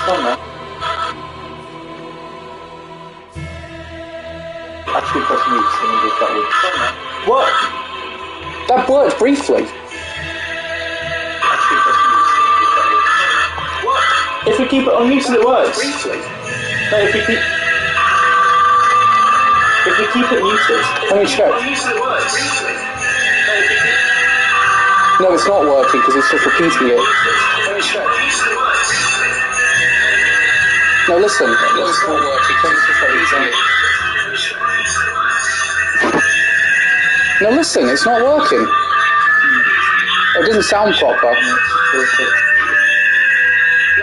Come on, man. Actually press mute, so I wonder if that would... Come on, man. What? That worked briefly. Actually press mute, so I wonder if that would... What? If we keep it on mute, it works. Briefly? No, if we keep it muted... Let me check. On mute, it works. Briefly. No, if we keep... No, it's not working because it's just repeating it. Let me check. No, listen. It's not working. It's just repeating it. No, listen. It's not working. It doesn't sound proper. No,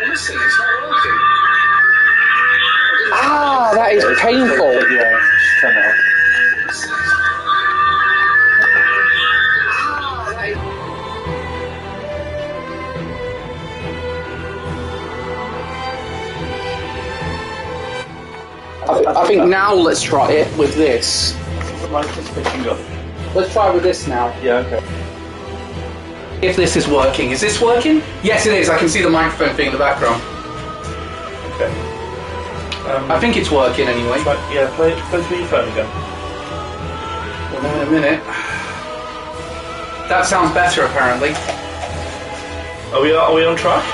listen. It's not working. Ah, that is painful. Yeah, just turn it off. I think now let's try it with this. The mic is picking up. Let's try with this now. Yeah, okay. If this is working. Is this working? Yes, it is. I can see the microphone thing in the background. Okay. I think it's working anyway. Yeah, play through your phone again. Well, in a minute. That sounds better, apparently. Are we on track?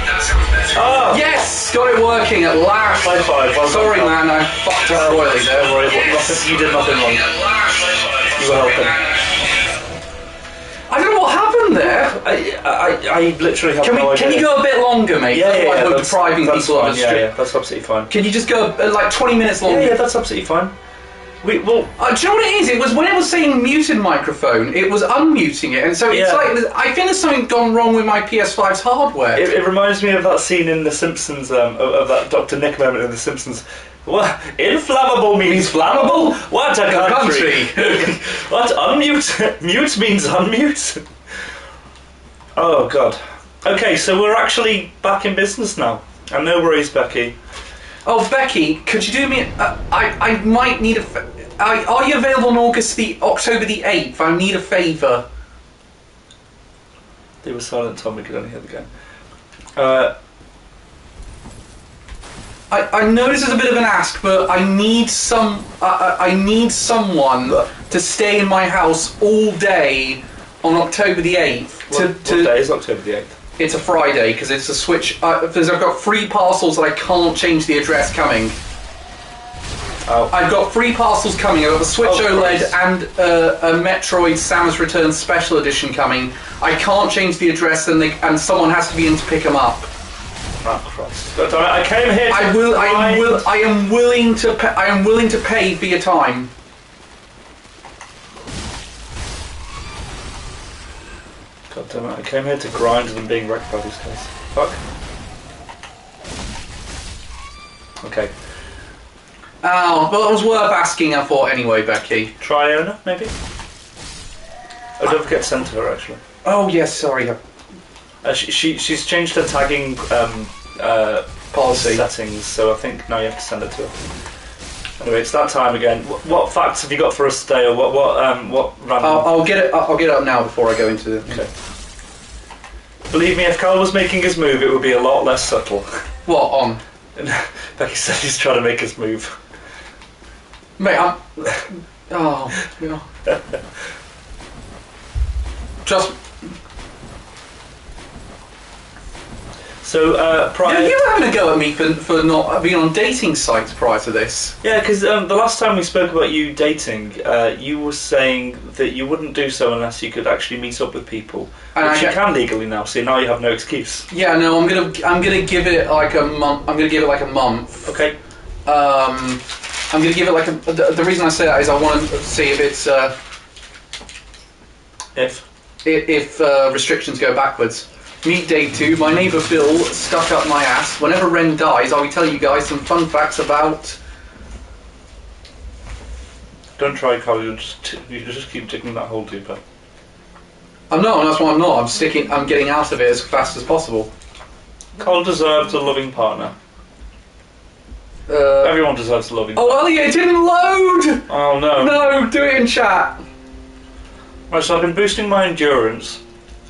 That sounds better. Ah! Yes! Got it working at last. High five. Well, sorry, man. I fucked up royally there. Don't worry, you did nothing wrong. You were helping. I don't know what happened there. I literally have no idea. Can you go a bit longer, mate? Yeah, That's depriving that's people fine. of the street. Yeah, that's absolutely fine. Can you just go like 20 minutes longer? Yeah, that's absolutely fine. Do you know what it is? It was when it was saying muted microphone, it was unmuting it, and so it's like I think there's something gone wrong with my PS5's hardware. It reminds me of that scene in The Simpsons, of that Dr. Nick moment in The Simpsons. What? Inflammable means flammable? What a country! What? Unmute? Mute means unmute? Oh god. Okay, so we're actually back in business now. And no worries, Becky. Oh, Becky, could you do me? I might need a. Are you available on October the 8th? I need a favour. They were silent, Tom. We could only hear the game. I know this is a bit of an ask, but I need I need someone to stay in my house all day on October the 8th. What day is October the 8th? It's a Friday because it's a switch. Because I've got 3 parcels that I can't change the address coming. Oh. I've got 3 parcels coming. I've got the Switch OLED Christ. and a Metroid Samus Returns Special Edition coming. I can't change the address, and someone has to be in to pick them up. Oh Christ! God damn it, I came here. I am willing to pay for your time. God damn it! I came here to grind and I'm being wrecked by these guys. Fuck. Okay. Oh, well, it was worth asking. I thought anyway, Becky. Triona, maybe. Oh, don't forget to send to her actually. Oh yes, sorry. She's changed her tagging Policy settings, so I think now you have to send it to her. Anyway, it's that time again. What facts have you got for us today, or what random? I'll get it. I'll get it up now before I go into the. Okay. Believe me, if Carl was making his move, it would be a lot less subtle. What on? Becky said he's trying to make his move. Mate, I'm. Oh, yeah. Just. So, prior... Yeah, you were having a go at me for not being on dating sites prior to this. Yeah, because the last time we spoke about you dating, you were saying that you wouldn't do so unless you could actually meet up with people, which you can legally now. So now you have no excuse. Yeah, no, I'm gonna give it like a month. I'm gonna give it like a month. Okay. I'm gonna give it like a. The reason I say that is I want to see if it's if restrictions go backwards. Meet day 2. My neighbour Bill stuck up my ass. Whenever Ren dies, I will tell you guys some fun facts about. Don't try, Carl. You just keep digging that hole deeper. I'm not. That's why I'm not. I'm getting out of it as fast as possible. Carl deserves a loving partner. Everyone deserves a loving partner. Oh, Elliot, it didn't load! Oh no. No, do it in chat. Right, so I've been boosting my endurance.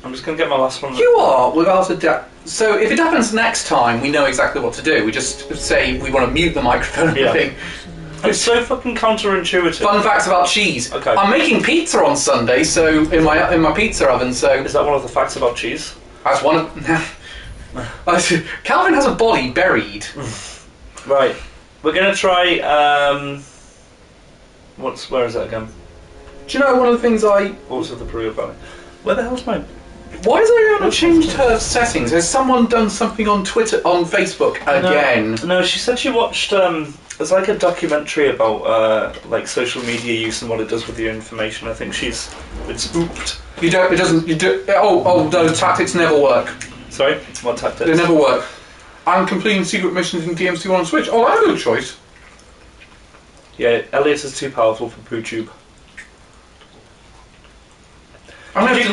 I'm just going to get my last one. You are, without a doubt. So if it happens next time, we know exactly what to do. We just say we want to mute the microphone and everything. It's so fucking counterintuitive. Fun facts about cheese. Okay. I'm making pizza on Sunday, so in my pizza oven. So is that one of the facts about cheese? that's one of. Calvin has a body buried. Right. We're going to try. Where is that again? Do you know one of the things Also the Peru Valley. Where the hell's mine? Why has Ariana changed her settings? Has someone done something on Facebook again? No, she said she watched. It's like a documentary about like social media use and what it does with your information. I think she's been spooked. Those tactics never work. Sorry, what tactics? They never work. I'm completing secret missions in DMC1 on Switch. Oh, that's a good choice. Yeah, Elliot is too powerful for PooTube.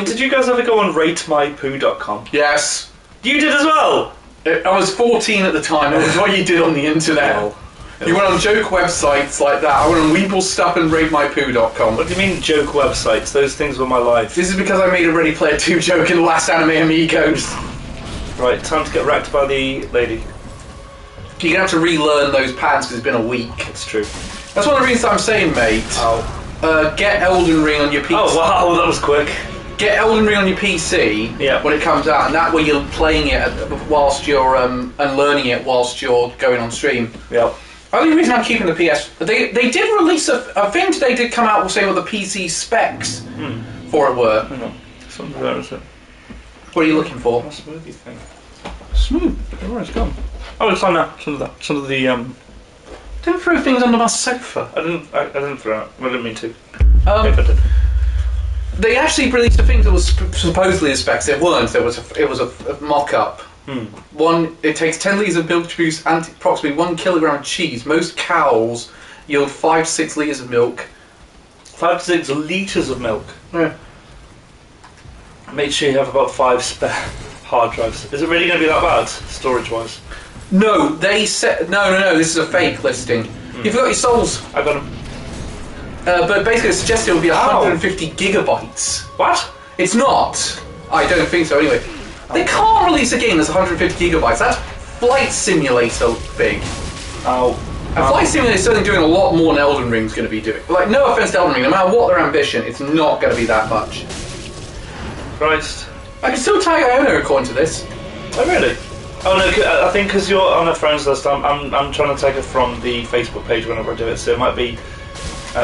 Did you guys ever go on ratemypoo.com? Yes. You did as well? I was 14 at the time. It was what you did on the internet. Oh. You went on joke websites like that. I went on weeblestuff and ratemypoo.com. What do you mean joke websites? Those things were my life. This is because I made a Ready Player 2 joke in the last Anime Amigos. Right, time to get wrecked by the lady. You're going to have to relearn those patterns because it's been a week. It's true. That's one of the reasons I'm saying, mate. Oh. Get Elden Ring on your PC. Oh, wow, that was quick. Get Elden Ring on your PC when it comes out, and that way you're playing it whilst you're and learning it whilst you're going on stream. Yep. Only reason I'm keeping the PS, they did release a thing today. Did come out saying what the PC specs for it were. Hang on. Something there, is it? What are you looking for? A smoothie thing. Smooth. Where it's gone? Oh, it's on there. It's under the Don't throw things under my sofa. I didn't throw it. I didn't mean to. Um, I did. They actually released a thing that was supposedly the specs. It weren't. It was a mock-up. One, it takes 10 litres of milk to produce approximately 1 kilogram of cheese. Most cows yield 5 to 6 litres of milk. 5 to 6 litres of milk. Yeah. Make sure you have about 5 spare hard drives. Is it really going to be that bad, storage-wise? No, they said no. This is a fake listing. You forgot your souls. I got them. But basically, it suggested it would be 150 gigabytes. What? It's not. I don't think so. Anyway, they can't release a game that's 150 gigabytes. That's Flight Simulator big. Oh. And Flight Simulator is certainly doing a lot more than Elden Ring's going to be doing. Like, no offense to Elden Ring, no matter what their ambition, it's not going to be that much. Christ. I can still tag Iona according to this. Oh, really? Oh no, I think because you're on a friends list, I'm trying to take it from the Facebook page whenever I do it, so it might be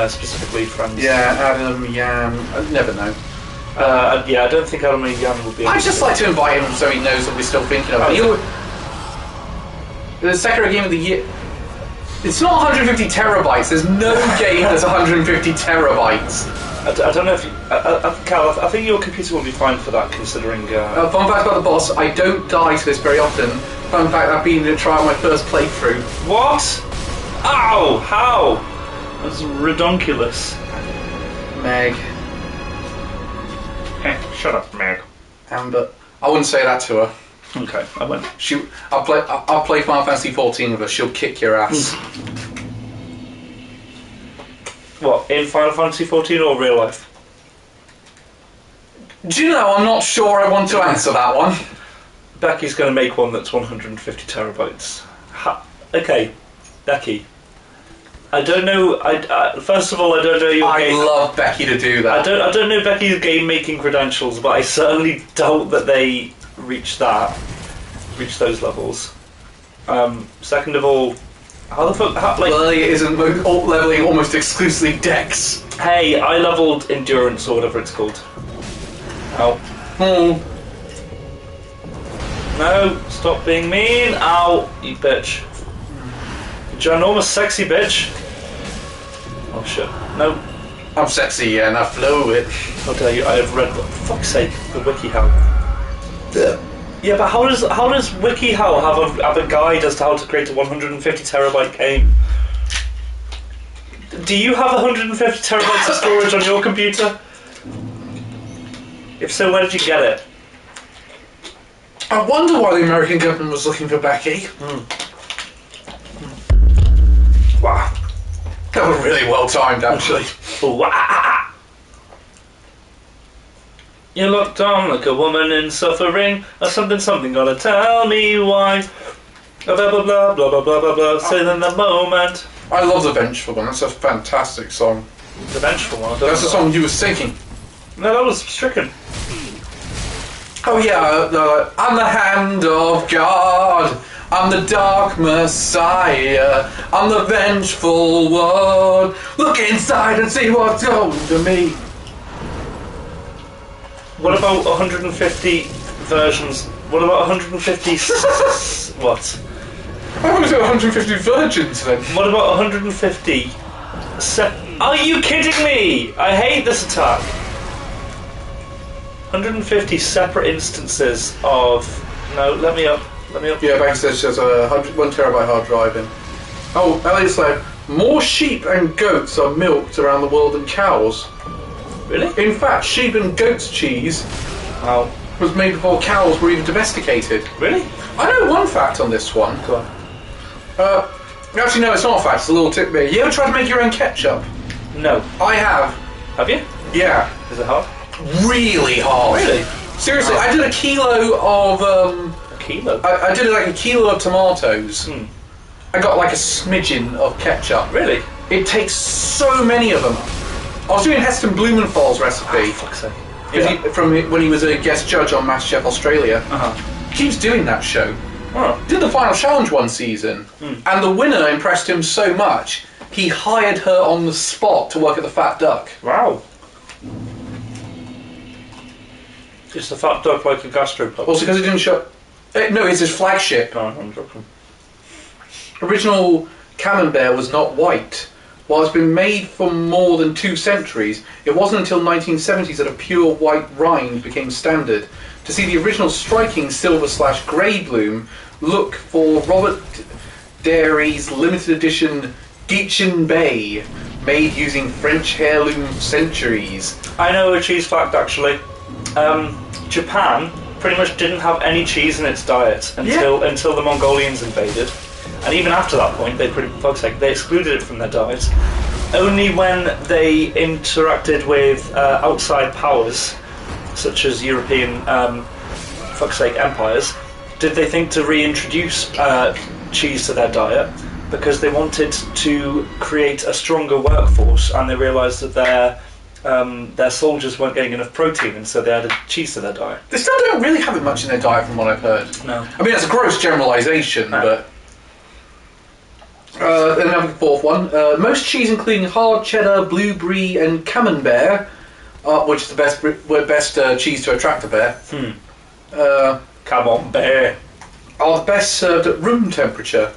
specifically friends. Yeah, Adam, Jan, I never know. Yeah, I don't think Adam and Jan will be able I'd just like to invite him so he knows that we're still thinking of it. The Sekiro Game of the Year. It's not 150 terabytes. There's no game that's 150 terabytes. I don't know if you, Cal, I think your computer will be fine for that, considering. Fun fact about the boss: I don't die to this very often. Fun fact: I've been to try on my first playthrough. What? Ow! How? That's redonkulous. Meg. Hey, shut up, Meg. Amber. I wouldn't say that to her. Okay, I won't. I'll play Final Fantasy 14 with her. She'll kick your ass. What, in Final Fantasy 14 or real life? Do you know, I'm not sure I want to answer that one. Becky's going to make one that's 150 terabytes. Okay, Becky. I don't know. First of all, I don't know your. I'd love Becky to do that. I don't know Becky's game making credentials, but I certainly doubt that they reach those levels. Second of all, how the fuck? Well, it isn't leveling almost exclusively Dex. Hey, I leveled endurance or whatever it's called. Ow. No, stop being mean. Ow, you bitch. Ginormous sexy bitch. Oh shit. No. I'm sexy, yeah, and I flow it. How dare you? I have read, for fuck's sake, the WikiHow. Yeah, but how does WikiHow have a guide as to how to create a 150 terabyte game? Do you have 150 terabytes of storage on your computer? If so, where did you get it? I wonder why the American government was looking for Becky. Wow. That was really well timed, actually. You looked on like a woman in suffering, or something, gonna tell me why. Blah blah blah blah blah blah blah blah. Still in the moment. I love the Vengeful One. That's a fantastic song. The Vengeful One. That's the song you were singing. No, that was Stricken. Oh yeah, I'm the hand of God. I'm the dark Messiah. I'm the Vengeful One. Look inside and see what's going to me. What about 150 versions? What about 150? What? I was at 150 virgins then. What about 150? Are you kidding me? I hate this attack. 150 separate instances of. No, let me up. Yeah, Backstage has a 1 terabyte hard drive in. Oh, Elliot's like, more sheep and goats are milked around the world than cows. Really? In fact, sheep and goat's cheese was made before cows were even domesticated. Really? I know one fact on this one. Go on. Actually, no, it's not a fact. It's a little tip. You ever tried to make your own ketchup? No. I have. Have you? Yeah. Is it hard? Really hard. Really? Seriously, I did a kilo of. A kilo? I did like a kilo of tomatoes. I got like a smidgen of ketchup. Really? It takes so many of them. I was doing Heston Blumenthal's recipe. Fuck's sake. From when he was a guest judge on MasterChef Australia. He keeps doing that show. Oh. Did the final challenge one season, and the winner impressed him so much, he hired her on the spot to work at the Fat Duck. Wow. Is the Fat Duck like a gastropub? Also because it didn't show... no, it's his flagship. No, I'm joking. Original Camembert was not white. While it's been made for more than 2 centuries, it wasn't until 1970s that a pure white rind became standard. To see the original striking silver/grey bloom, look for Robert Dairy's limited edition Geichin Bay, made using French heirloom centuries. I know a cheese fact actually. Japan pretty much didn't have any cheese in its diet until the Mongolians invaded. And even after that point, they excluded it from their diet. Only when they interacted with outside powers, such as European, empires, did they think to reintroduce cheese to their diet, because they wanted to create a stronger workforce, and they realised that their soldiers weren't getting enough protein, and so they added cheese to their diet. They still don't really have it much in their diet, from what I've heard. No. I mean, that's a gross generalisation, but... Then we have the fourth one. Most cheese, including hard cheddar, blue brie, and camembert, which is the best cheese to attract a bear. Camembert. Are the best served at room temperature.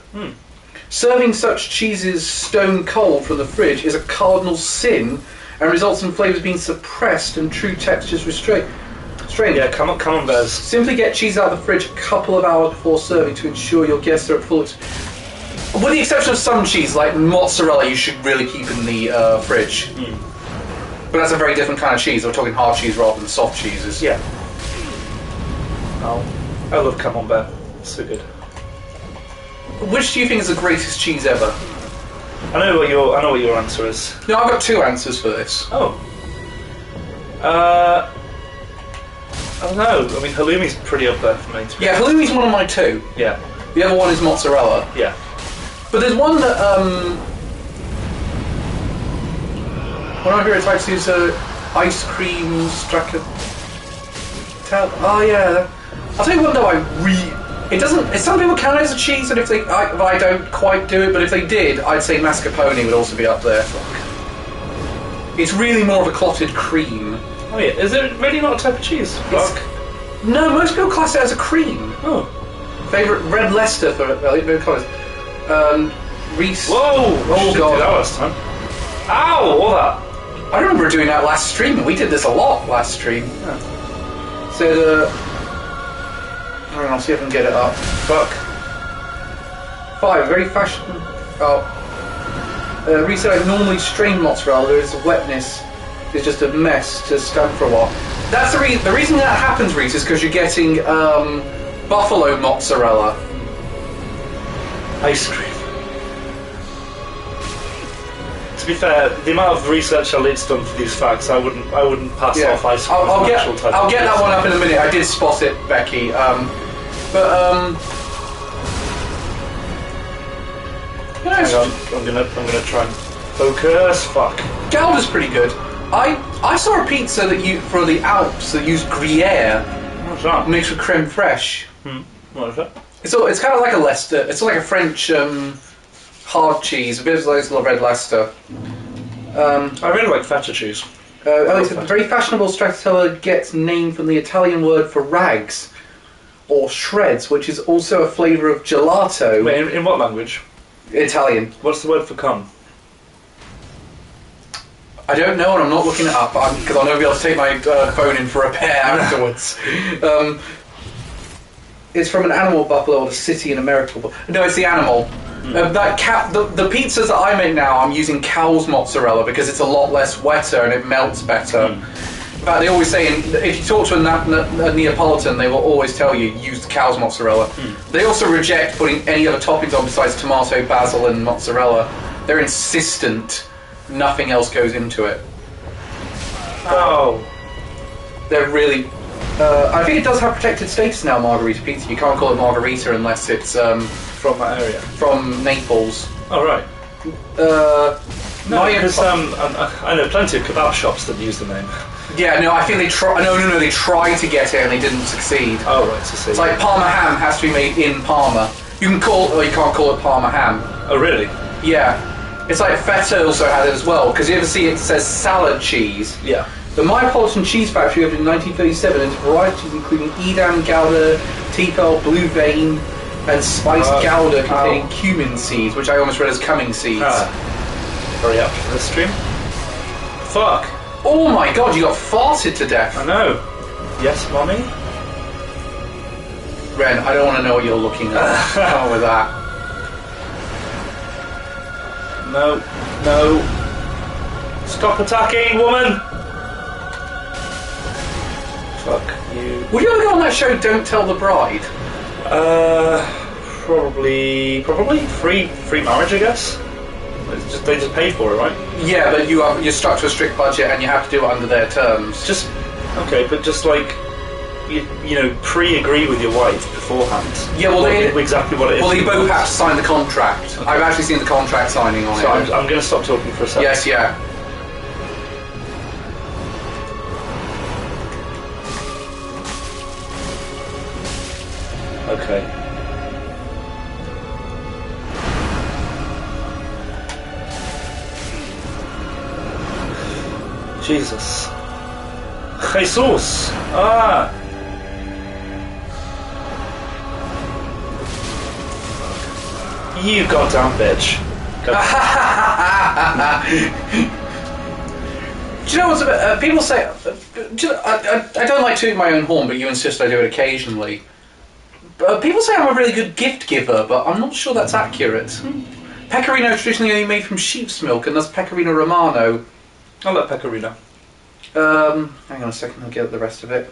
Serving such cheeses stone cold from the fridge is a cardinal sin, and results in flavours being suppressed and true textures restrained. Yeah, camemberts. Simply get cheese out of the fridge a couple of hours before serving to ensure your guests are at full. With the exception of some cheese, like mozzarella, you should really keep in the fridge. But that's a very different kind of cheese. We're talking hard cheese rather than soft cheeses. Yeah. Oh, I love camembert. It's so good. Which do you think is the greatest cheese ever? I know what your answer is. No, I've got 2 answers for this. Oh. I don't know. I mean, halloumi's pretty up there for me. Yeah, halloumi's one of my 2. Yeah. The other one is mozzarella. Yeah. But there's one that, one of my favourite types is ice cream stracciatella. Oh yeah. I'll tell you what though, it doesn't, some people count it as a cheese, and if I don't quite do it, but if they did, I'd say mascarpone would also be up there. It's really more of a clotted cream. Oh yeah, is it really not a type of cheese? No, most people class it as a cream. Oh. Favourite Red Leicester for colours. Reese. Whoa! Oh god. That last time. Ow! All that. I remember doing that last stream, and we did this a lot last stream. Yeah. So I don't know, I'll see if I can get it up. Fuck. 5, very fashion. Oh. Reese said I normally strain mozzarella, there is a wetness. It's just a mess to stand for a while. That's the reason that happens, Reese, is because you're getting buffalo mozzarella. Ice cream. To be fair, the amount of research Elliot's done for these facts, I wouldn't pass off ice cream as an actual type. I'll get that one up in a minute. I did spot it, Becky. Hang on, I'm gonna try and focus. Fuck. Gouda's pretty good. I saw a pizza for the Alps that used Gruyere What's that? mixed with creme fraiche. What is that? It's kind of like a Leicester. It's like a French hard cheese, a bit of like red Leicester. I really like feta cheese. It's a very fashionable stracciatella gets name from the Italian word for rags or shreds, which is also a flavour of gelato. Wait, in what language? Italian. What's the word for cum? I don't know, and I'm not looking it up because I'll never be able to take my phone in for repair afterwards. It's from an animal, buffalo, or the city in America. No, it's the animal. The pizzas that I make now, I'm using cow's mozzarella because it's a lot less wetter and it melts better. In fact, they always say, if you talk to a Neapolitan, they will always tell you, use the cow's mozzarella. They also reject putting any other toppings on besides tomato, basil and mozzarella. They're insistent nothing else goes into it. Oh. They're really... I think it does have protected status now, margherita pizza. You can't call it margherita unless it's... from that area? From Naples. Oh, right. No, because I know plenty of kebab shops that use the name. Yeah, no, I think they try. No, they tried to get it and they didn't succeed. Oh, right, I see. It's like Parma ham has to be made in Parma. You can't call it Parma ham. Oh, really? Yeah. It's like feta also had it as well, because you ever see it says salad cheese? Yeah. The Neapolitan Cheese Factory opened in 1937 into varieties including Edam, Gouda, Tipel, Blue Vein, and spiced Gouda containing cumin seeds, which I almost read as cumming seeds. Hurry up for this stream. Fuck. Oh my god, you got farted to death. I know. Yes, Mommy? Ren, I don't want to know what you're looking at. Come on with that. No. Stop attacking, woman! Fuck you. Would you ever go on that show, Don't Tell the Bride? Probably free marriage, I guess. They just pay for it, right? Yeah, but you're stuck to a strict budget and you have to do it under their terms. But just like you know, pre-agree with your wife beforehand. Yeah, well, exactly what it is. Well, they both have to sign the contract. Okay. I've actually seen the contract signing on it. So I'm going to stop talking for a second. Yes, yeah. Okay. Jesus. Jesus! Ah! You goddamn bitch. Do you know what's a bit... people say... I don't like tooting my own horn, but you insist I do it occasionally. People say I'm a really good gift giver, but I'm not sure that's accurate. Pecorino is traditionally only made from sheep's milk, and that's Pecorino Romano. I like pecorino. Hang on a second, I'll get the rest of it.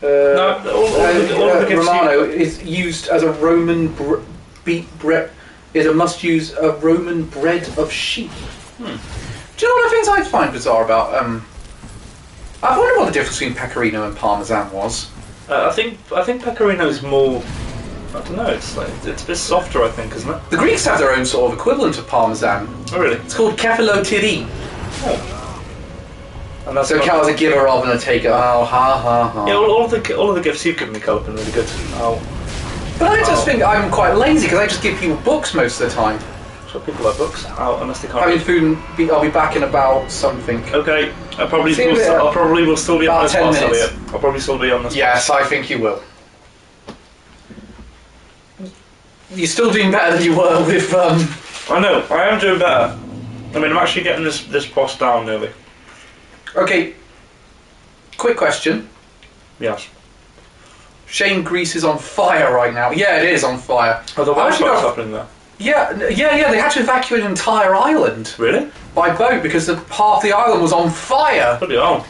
No, all the Romano is used as a Roman bread. Is a must use a Roman bread of sheep. Do you know one of the things I find bizarre about? I wonder what the difference between pecorino and parmesan was. I think pecorino is more. I don't know. It's a bit softer, I think, isn't it? The Greeks have their own sort of equivalent of parmesan. Oh, really? It's called kefalotiri. Oh. And that's so it counts as a giver rather than a taker. Oh, ha ha ha. Yeah, all of the gifts you've given me, Carl, have been really good. Oh. But I just think I'm quite lazy because I just give people books most of the time. So people like books. Oh, unless they can't. I mean, food. I'll be back in about something. Okay. I probably will still be on this 10 minutes. I'll probably still be on this. Yes, I think you will. You're still doing better than you were with. I know. I am doing better. I mean, I'm actually getting this boss down nearly. Okay. Quick question. Yes. Shane Greece is on fire right now. Yeah, it is on fire. Oh, the wildfire's happening there. Yeah. They had to evacuate an entire island. Really? By boat because half the island was on fire. Bloody hell.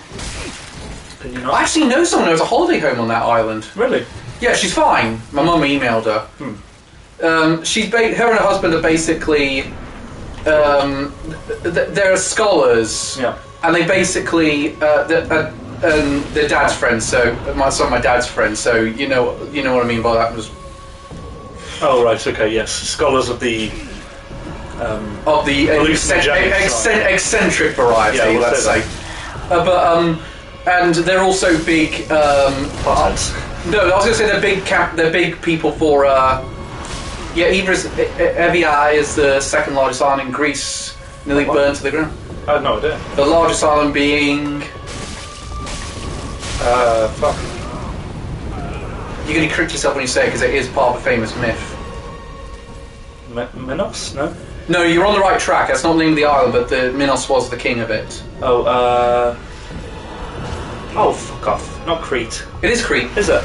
Can you not? I actually know someone who has a holiday home on that island. Really? Yeah, she's fine. My mum emailed her. Her and her husband are basically There are scholars. Yeah. And they basically, they're dad's friends. So my dad's friends. So you know what I mean by that. Was Oh right, okay, yes. Scholars of the eccentric variety, Yeah, we'll let's say say. And they're also big. Potheads. No, I was going to say they're big people for. Evia is the second largest island in Greece, nearly burned to the ground. I had no idea. The largest island being. Fuck. You're going to correct yourself when you say it because it is part of a famous myth. Minos? No? No, you're on the right track. That's not the name of the island, but the Minos was the king of it. Oh, fuck off. Not Crete. It is Crete. Is it?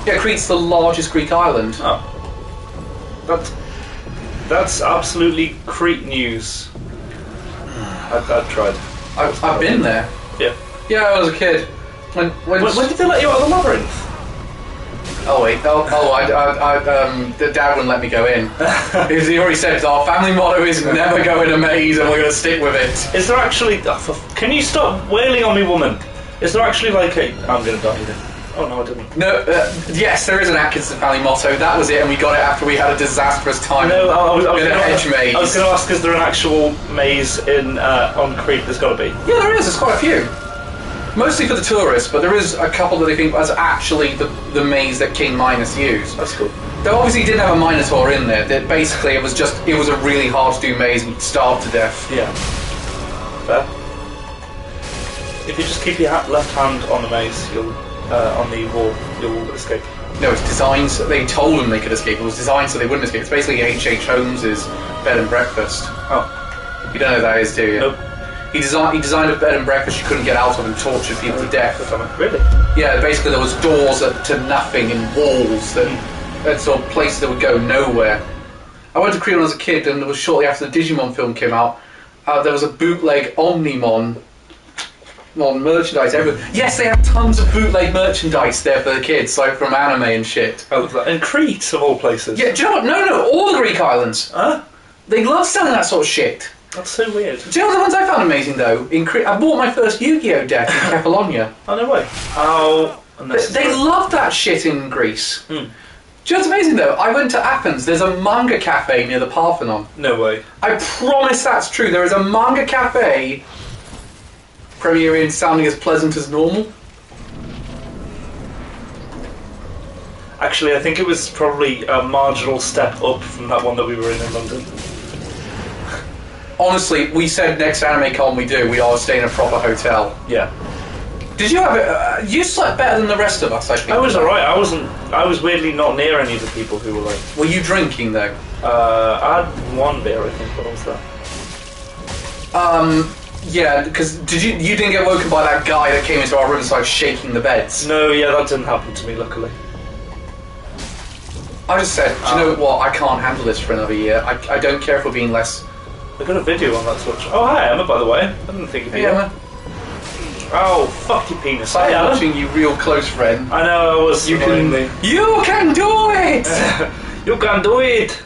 Yeah, Crete's the largest Greek island. Oh. That's absolutely Crete news. I've tried. I've been there. Yeah. Yeah, I was a kid. When did they let you out of the labyrinth? Oh wait, the dad wouldn't let me go in. Because he already said our family motto is never go in a maze and we're going to stick with it. Is there actually... can you stop wailing on me, woman? Is there actually like a... I'm going to die then. Oh no, I didn't. No, yes, there is an Atkinson family motto. That was it, and we got it after we had a disastrous time no, I was in a hedge maze. I was going to ask, is there an actual maze on Crete? There's got to be. Yeah, there is. There's quite a few. Mostly for the tourists, but there is a couple that I think was actually the maze that King Minos used. That's cool. They obviously didn't have a Minotaur in there. That basically it was a really hard to do maze and you'd starve to death. Yeah. Fair. If you just keep your left hand on the maze, you'll on the wall, you'll escape. No, it's designed so they told them they could escape. It was designed so they wouldn't escape. It's basically H.H. Holmes's bed and breakfast. Oh. You don't know who that is, do you? Nope. He designed a bed and breakfast you couldn't get out of and tortured people to death. Really? Yeah, basically there was doors to nothing and walls that sort of places that would go nowhere. I went to Crete when I was a kid, and it was shortly after the Digimon film came out. There was a bootleg Omnimon merchandise everywhere. Yes, they had tons of bootleg merchandise there for the kids, like from anime and shit. I love that. And Crete, of all places. Yeah, do you know what? No, all the Greek islands. Huh? They love selling that sort of shit. That's so weird. Do you know the ones I found amazing though? In Crete, I bought my first Yu-Gi-Oh deck in Kefalonia. Oh, no way. Oh, they love that shit in Greece. Hmm. Do you know what's amazing though? I went to Athens. There's a manga cafe near the Parthenon. No way. I promise that's true. There is a manga cafe premiering sounding as pleasant as normal. Actually, I think it was probably a marginal step up from that one that we were in London. Honestly, we said next anime con we do, we are staying in a proper hotel. Yeah. Did you have it? You slept better than the rest of us, I think. I was alright. I was weirdly not near any of the people who were like... Were you drinking though? I had one beer, I think. What was that? Yeah, because you didn't get woken by that guy that came into our room and started shaking the beds? No, yeah, that didn't happen to me, luckily. I just said, do you know what? I can't handle this for another year. I don't care if we're being less... I got a video on that Twitch. Oh, hi Emma, by the way. I didn't think of you. Hey Emma. Oh, fuck your penis. I'm Hi, watching you, real close friend. I know, I was... You can do it! You can do it!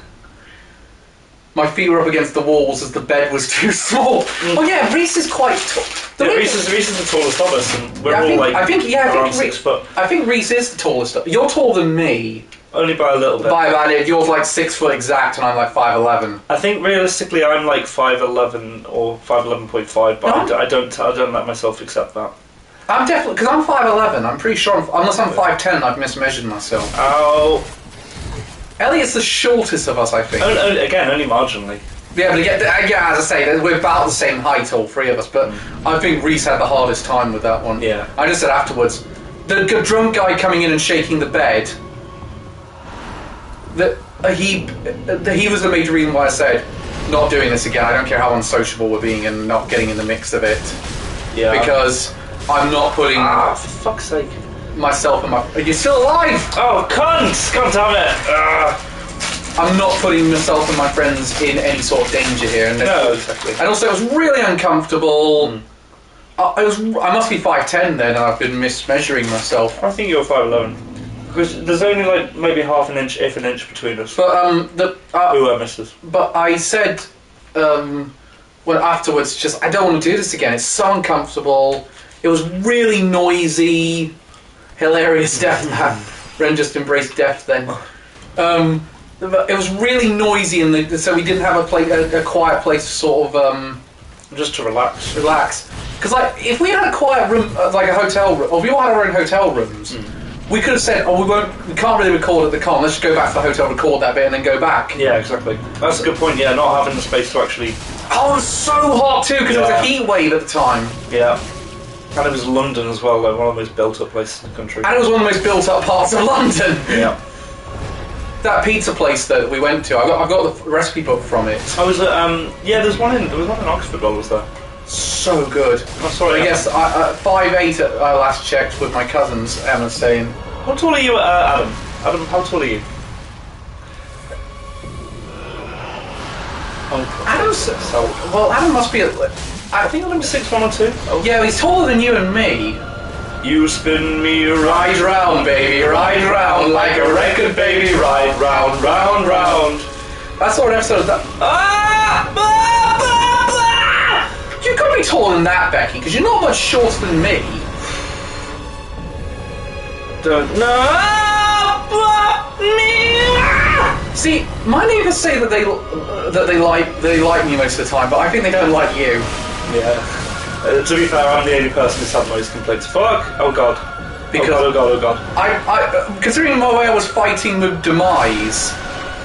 My feet were up against the walls as the bed was too small. Oh yeah, Reese is quite tall. Yeah, Reese is the tallest of us, and we're I think around 6 foot. I think Reese is the tallest. You're taller than me. Only by a little bit. By about it. You're like 6 foot exact, and I'm like 5'11". I think realistically, I'm like 5'11" or 5'11.5", but No. I don't let myself accept that. I'm definitely because I'm 5'11". I'm pretty sure, unless I'm 5'10", I've mismeasured myself. Oh. Elliot's the shortest of us, I think. Again, only marginally. Yeah, but as I say, we're about the same height, all three of us. But I think Reese had the hardest time with that one. Yeah. I just said afterwards, the drunk guy coming in and shaking the bed. He was the major reason why I said not doing this again. I don't care how unsociable we're being and not getting in the mix of it. Yeah. Because I'm not putting for fuck's sake. myself and my. You're still alive! Oh, cunt! God damn it! I'm not putting myself and my friends in any sort of danger here. No, exactly. And also, it was really uncomfortable. I must be 5'10" then, and I've been mismeasuring myself. I think you're 5'11". Because there's only like maybe half an inch, if an inch between us. But Who are misses? But I said, well, afterwards, just, I don't want to do this again. It's so uncomfortable. It was really noisy, hilarious death. Ren just embraced death then. It was really noisy, so we didn't have a quiet place to sort of just to relax. Because like, if we had a quiet room, like a hotel room, or if we all had our own hotel rooms, we could have said, "Oh, we can't really record at the con. Let's just go back to the hotel, record that bit, and then go back." Yeah, exactly. That's a good point. Yeah, not having the space to actually. Oh, it was so hot too because it was a heat wave at the time. Yeah. And it was London as well, like one of the most built-up places in the country. And it was one of the most built-up parts of London. Yeah. That pizza place that we went to, I got the recipe book from it. I was there was one in Oxford while I was there. So good. Oh, sorry. I guess 5'8" at last checked with my cousins, Emma's saying. How tall are you, Adam? Adam, how tall are you? Adam must be. I think I'm 6'1" or 2". Oh. Yeah, he's taller than you and me. You spin me Ride round, baby, ride round like a record, baby, ride round, round, round. I saw an episode of that. You could be taller than that, Becky, because you're not much shorter than me. Don't know me. See, my neighbours say that they like me most of the time, but I think they don't like you. Yeah. To be fair, I'm the only person who's had most complaints. Fuck! Oh god. Oh god. I considering the way I was fighting with Demise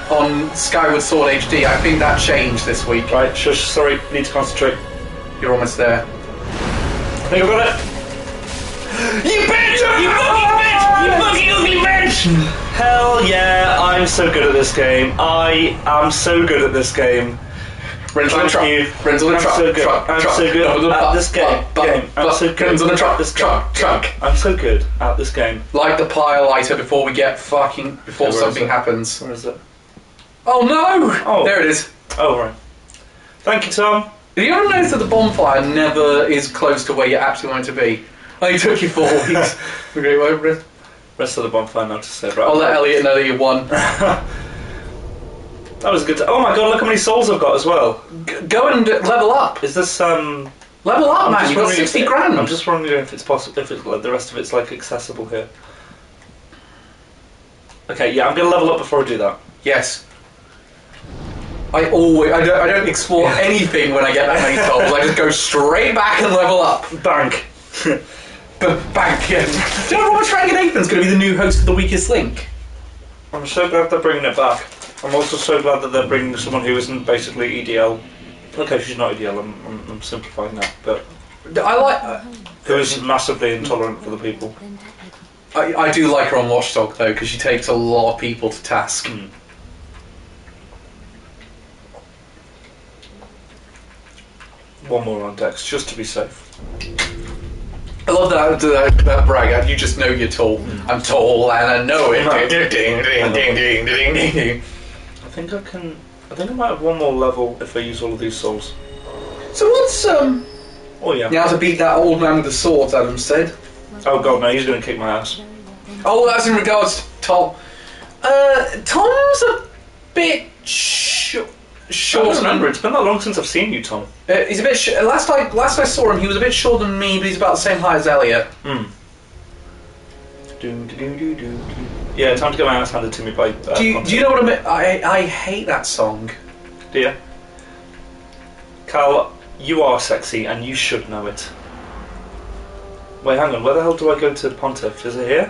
on Skyward Sword HD, I think that changed this week. Right, shush, sorry, need to concentrate. You're almost there. I think I've got it. You bitch! You fucking bitch! You fucking ugly bitch! Hell yeah, I'm so good at this game. I am so good at this game. Ren's on the truck. Ren's on the truck. I'm so good at this game. I'm so good Ren's on the truck. Truck. I'm so good at this game. Light the pile lighter before we get before something happens. Where is it? Oh no! Oh. There it is. Oh right. Thank you, Tom. Have you ever noticed that the bonfire never is close to where you actually want it to be? It took you 4 weeks. Okay, wait, Rest of the bonfire now to say. Right. I'll let Elliot know that you won. That was good. Oh my god! Look how many souls I've got as well. Go and level up. Is this Level up, man! You got 60 grand. I'm just wondering if it's possible. If it's like the rest of it's like accessible here. Okay, yeah, I'm gonna level up before I do that. Yes. I don't explore anything when I get that many souls. I just go straight back and level up. Bank. Bank. Yeah. Do you know Robert Frank-Nathan's going to be the new host of The Weakest Link? I'm so glad they're bringing it back. I'm also so glad that they're bringing someone who isn't basically EDL. Okay, she's not EDL. I'm simplifying that, but I like who is massively intolerant for the people. I do like her on Watchdog though, because she takes a lot of people to task. One more on Dex, just to be safe. I love that brag. You just know you're tall. I'm tall and I know it. Ding, ding, ding, ding, ding, ding, ding. I think I might have one more level if I use all of these souls. So what's Oh yeah. Now to beat that old man with the sword, Adam said. Oh god, no, he's going to kick my ass. Oh, that's in regards to Tom. Tom's a bit short. I don't remember. It's been that long since I've seen you, Tom. He's a bit. Last I saw him, he was a bit shorter than me, but he's about the same height as Elliot. Yeah, time to get my ass handed to me by. Do you know what I mean? I hate that song. Do you? Carl, you are sexy, and you should know it. Wait, hang on. Where the hell do I go to Pontiff? Is it here?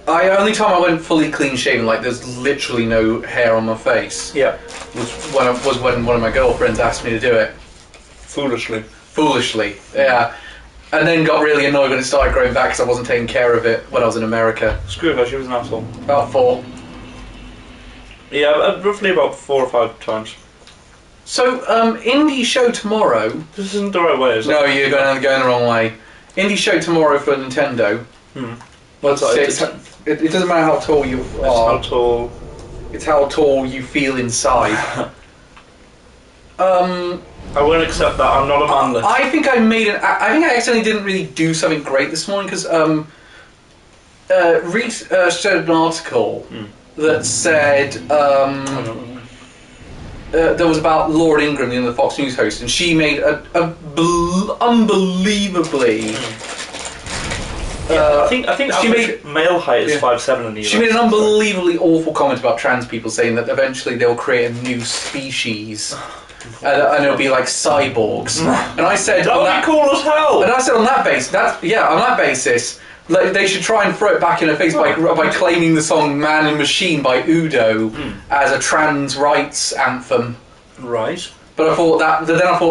Only time I went fully clean shaven, like there's literally no hair on my face. Yeah. Was when one of my girlfriends asked me to do it. Foolishly, yeah. And then got really annoyed when it started growing back because I wasn't taking care of it when I was in America. Screw her, she was an asshole. About 4. Yeah, roughly about 4 or 5 times. So, indie show tomorrow. This isn't the right way, is it? No, you're going the wrong way. Indie show tomorrow for Nintendo. What's that? It doesn't matter how tall you are. How tall? It's how tall you feel inside. I won't accept that. I'm not a manlet. I think I accidentally didn't really do something great this morning because Reed shared an article that said that was about Laura Ingraham, the Fox News host, and she made unbelievably. I think she made male height is 5'7" in the US. She made an unbelievably awful comment about trans people, saying that eventually they'll create a new species, and it'll be like cyborgs. And I said, that would be cool as hell. And I said, on that basis, like, they should try and throw it back in her face by claiming the song "Man and Machine" by Udo as a trans rights anthem. Right. But I thought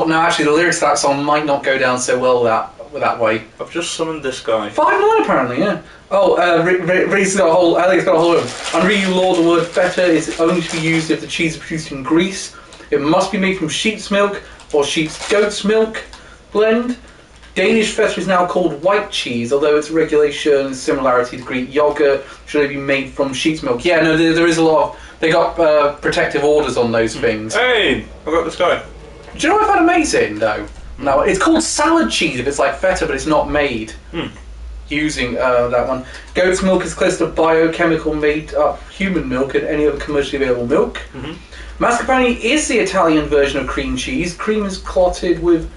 no, actually, the lyrics to that song might not go down so well that way. I've just summoned this guy. 5'9" apparently, yeah. Oh, Reese's got a whole. Elliot's got a whole. Under EU law, the word feta is only to be used if the cheese is produced in Greece. It must be made from sheep's milk or sheep's goat's milk blend. Danish feta is now called white cheese, although its regulation is similarity to Greek yogurt. Should it be made from sheep's milk? Yeah, no, there is a lot of. They got protective orders on those things. Hey, I got this guy. Do you know what I found amazing though? No, it's called salad cheese if it's like feta, but it's not made using that one. Goat's milk is close to biochemical made up human milk and any other commercially available milk. Mascarpone is the Italian version of cream cheese. Cream is clotted with.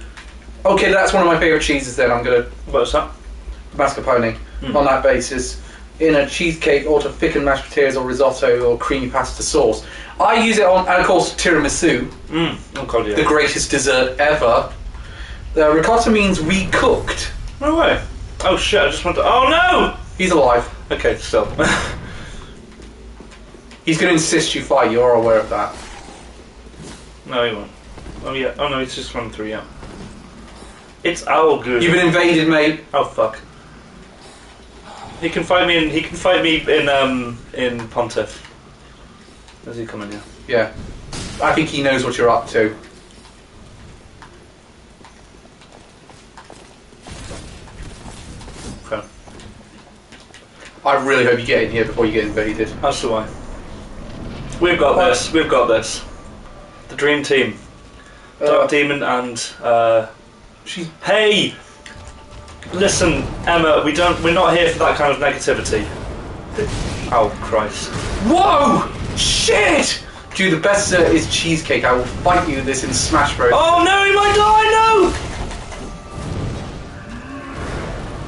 Okay, that's one of my favourite cheeses. Then I'm gonna. What's that? Mascarpone. On that basis, in a cheesecake or to thicken mashed potatoes or risotto or creamy pasta sauce. I use it on, and of course, tiramisu. Oh God, yeah. The greatest dessert ever. The ricotta means recooked. No way. Oh shit! I just want to. Oh no! He's alive. Okay, still. He's going to insist you fight. You're aware of that. No, he won't. Oh yeah. Oh no, he's just run through. Yeah. It's owl good. You've been invaded, mate. Oh fuck. He can fight me in. He can fight me in Pontiff. Is he coming here? Yeah. I think he knows what you're up to. Okay. I really hope you get in here before you get invaded. As do I. We've got this. We've got this. The dream team. Dark Demon and. Hey. Listen, Emma. We're not here for that kind of negativity. Oh Christ. Whoa! Shit! Dude, the best dessert is cheesecake. I will fight you this in Smash Bros. Oh no, he might die, no!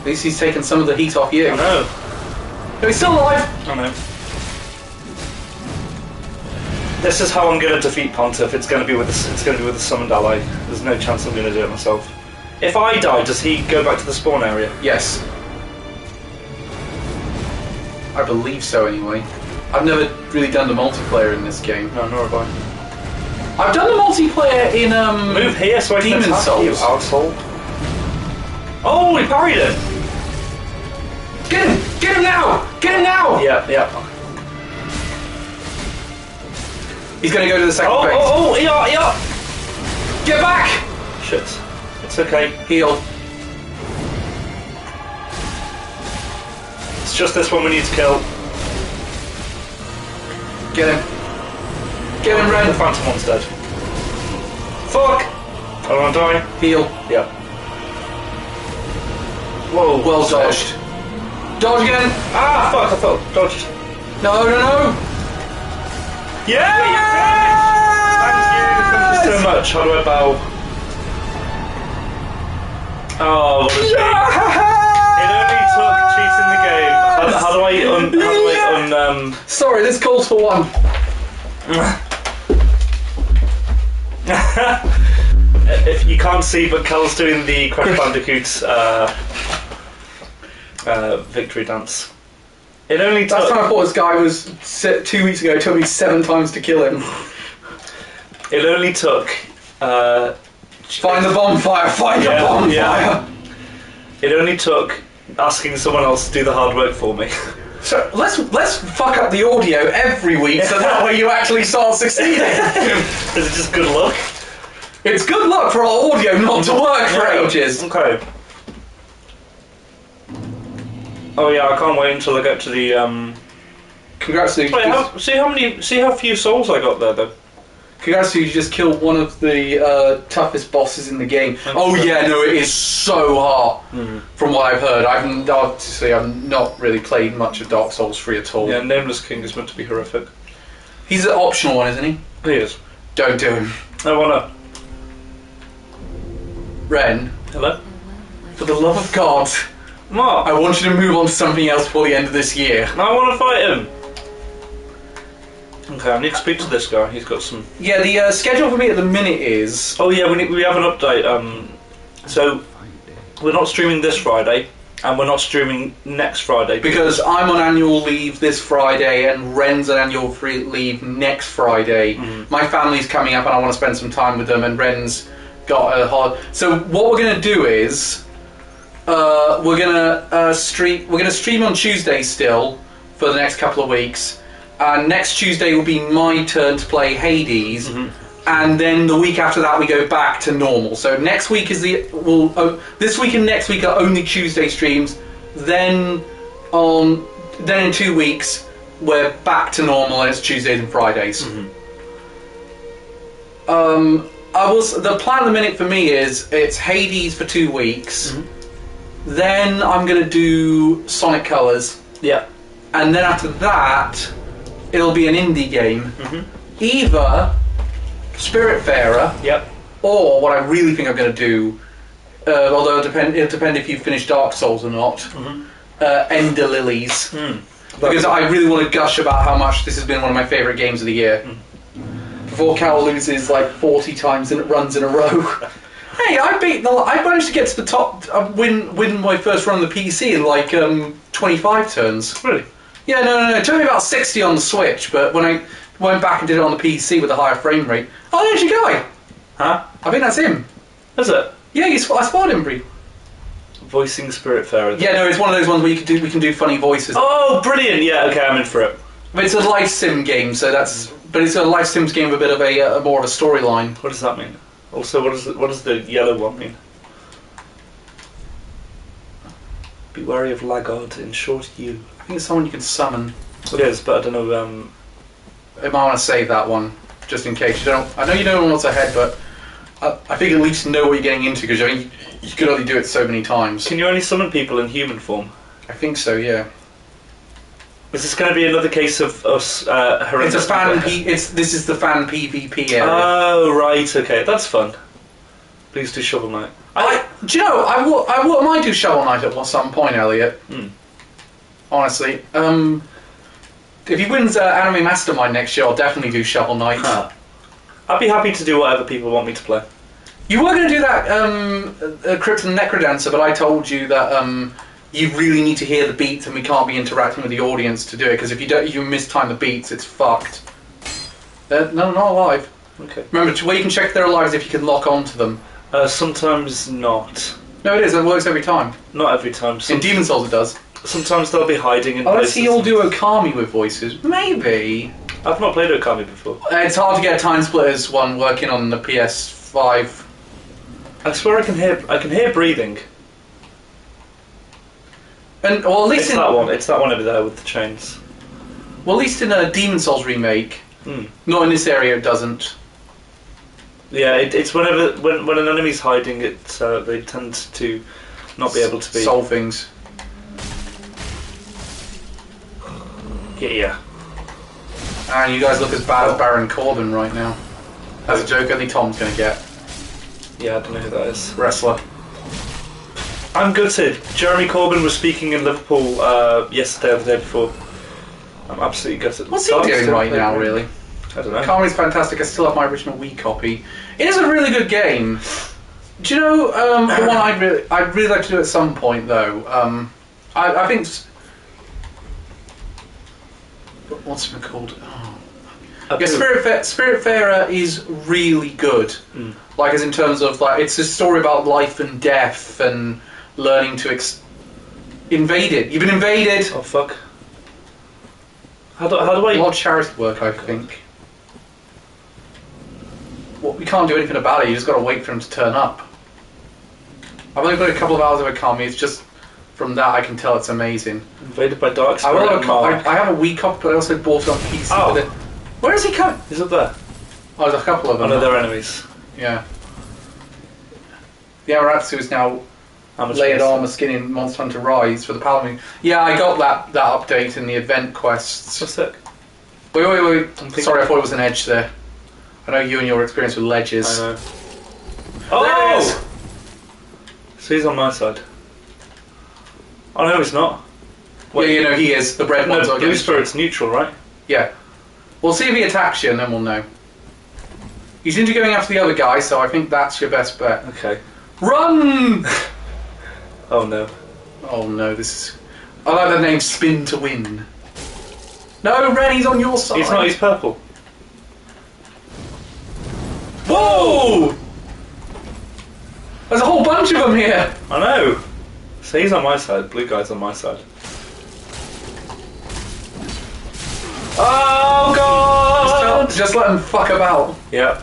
At least he's taken some of the heat off you. I know. No, he's still alive! I know. This is how I'm going to defeat Pontiff. It's going to be with a summoned ally. There's no chance I'm going to do it myself. If I die, does he go back to the spawn area? Yes. I believe so, anyway. I've never really done the multiplayer in this game. No, nor have I. I've done the multiplayer in Move here so I can Demon's attack you, Souls. arsehole. Oh, he parried it! Get him! Get him now! Get him now! Yeah. He's gonna go to the second phase. Yeah. Get back! Shit. It's okay. Heal. It's just this one we need to kill. Get him. Get him, Ren. The Phantom one's dead. Fuck! I don't want to die. Heal. Yeah. Whoa. Well dodged. Dodge again! Ah, fuck, I thought dodged. No. Yeah! Thank you so much. How do I bow? Oh, what a shame. It only took cheating the game. How do I Sorry, this calls for one. If you can't see, but Kel's doing the Crash Bandicoot's victory dance. It only took... Last time I fought this guy was 2 weeks ago. It took me 7 times to kill him. It only took... Find the bonfire! Find the bonfire! Yeah. It only took asking someone else to do the hard work for me. So let's fuck up the audio every week, so that way you actually start succeeding. Is it just good luck? It's good luck for our audio not to work for ages. Okay. Oh yeah, I can't wait until I get to the Congrats to you. Wait, see how few souls I got there though. Congrats to you, you just killed one of the toughest bosses in the game. Oh yeah, no, it is so hard. From what I've heard, I've not really played much of Dark Souls 3 at all. Yeah, Nameless King is meant to be horrific. He's an optional one, isn't he? He is. Don't do him. I wanna. Ren, Hello? for the love of God, What? I want you to move on to something else before the end of this year. I wanna fight him. Okay, I need to speak to this guy. He's got some. Yeah, the schedule for me at the minute is... Oh yeah, we have an update. So we're not streaming this Friday, and we're not streaming next Friday Because I'm on annual leave this Friday and Ren's on annual leave next Friday. My family's coming up and I want to spend some time with them, and Ren's got a holiday. So what we're going to do is we're going to stream on Tuesday still for the next couple of weeks. And next Tuesday will be my turn to play Hades. And then the week after that we go back to normal. So next week is this week and next week are only Tuesday streams. Then in 2 weeks we're back to normal and it's Tuesdays and Fridays. The plan at the minute for me is it's Hades for 2 weeks. Then I'm gonna do Sonic Colors. Yeah. And then after that it'll be an indie game. Either Spiritfarer, Yep. or what I really think I'm going to do, although it'll depend if you finish Dark Souls or not, Ender Lilies. Because I really want to gush about how much this has been one of my favourite games of the year. Before Cal loses like 40 times and it runs in a row. Hey, I managed to get to the top, win my first run on the PC in like 25 turns. Really? Yeah, no. It took me about 60 on the Switch, but when I went back and did it on the PC with a higher frame rate. Oh, there's your guy. Huh? I think that's him. Is it? Yeah, I spotted him, Brie. Voicing Spiritfarer. Yeah, no, it's one of those ones where we can do funny voices. Oh, brilliant! Yeah, okay, I'm in for it. But it's a life sim game, so but it's a life sims game with a bit of a more of a storyline. What does that mean? Also, what does the yellow one mean? Be wary of Laggard, in short, you. I think it's someone you can summon. It is, but I don't know. I might want to save that one just in case you don't. I know you don't know what's ahead, but I think at least know what you're getting into, because I mean you could only do it so many times. Can you only summon people in human form? I think so. Yeah. Is this going to be another case of us? It's a fan. This is the fan PvP area. Oh right, okay, that's fun. Please do Shovel Knight. Do you know? I might do Shovel Knight at some point, Elliot. Honestly, if he wins Anime Mastermind next year, I'll definitely do Shovel Knight. I'd be happy to do whatever people want me to play. You were going to do that Krypton Necrodancer, but I told you that you really need to hear the beats, and we can't be interacting with the audience to do it, because if you mistime the beats, it's fucked. No, not alive. Okay. Remember, where you can check if they're alive is if you can lock onto them. Sometimes not. No, it is. It works every time. Not every time. In Demon Souls, it does. Sometimes they'll be hiding in Let's places. see, you'll do Okami with voices. Maybe. I've not played Okami before. It's hard to get a Time Splitters one working on the PS5. I swear I can hear breathing. And well, at least It's that one. It's that one over there with the chains. Well, at least in a Demon Souls remake. Not in this area, it doesn't. Yeah, it's when an enemy's hiding, they tend to not be able to be solve things. Yeah. And you guys look as bad as Baron Corbin right now. That's a joke only Tom's going to get. Yeah, I don't know who that is. Wrestler. I'm gutted. Jeremy Corbyn was speaking in Liverpool yesterday or the day before. I'm absolutely gutted. What's he doing right now, really? I don't know. Okami's fantastic. I still have my original Wii copy. It is a really good game. Do you know the one I'd really like to do at some point, though? I think... What's it called? Oh. Yeah, Spiritfarer is really good. Like, as in terms of, like, it's a story about life and death and learning to invade it. You've been invaded! Oh, fuck. How do I... A lot of charity work, I think. Well, we can't do anything about it, you just got to wait for him to turn up. I've only got a couple of hours of Okami, it's just... From that, I can tell it's amazing. Invaded by Dark Spirit. I have a Wii copy, but I also bought it on PC. Oh. With it. Where is he coming? He's up there. Oh, there's a couple of them. One of their enemies. Yeah. The Amaterasu is now layered armor skin in Monster Hunter Rise for the Paladin. Yeah, I got that update in the event quests. What's that? Wait. Sorry, I thought it was an edge there. I know you and your experience with ledges. I know. There it is. So he's on my side. Oh no, he's not. Yeah, he is. The red ones No, are Blue against you. Spirit's neutral, right? Yeah. We'll see if he attacks you and then we'll know. He's into going after the other guy, so I think that's your best bet. Okay. Run! Oh no. Oh no, this is... I like the name Spin to Win. No, Ren, he's on your side. He's not, he's purple. Whoa! There's a whole bunch of them here. I know. So he's on my side, blue guy's on my side. Oh god! Just let him fuck about. Yeah.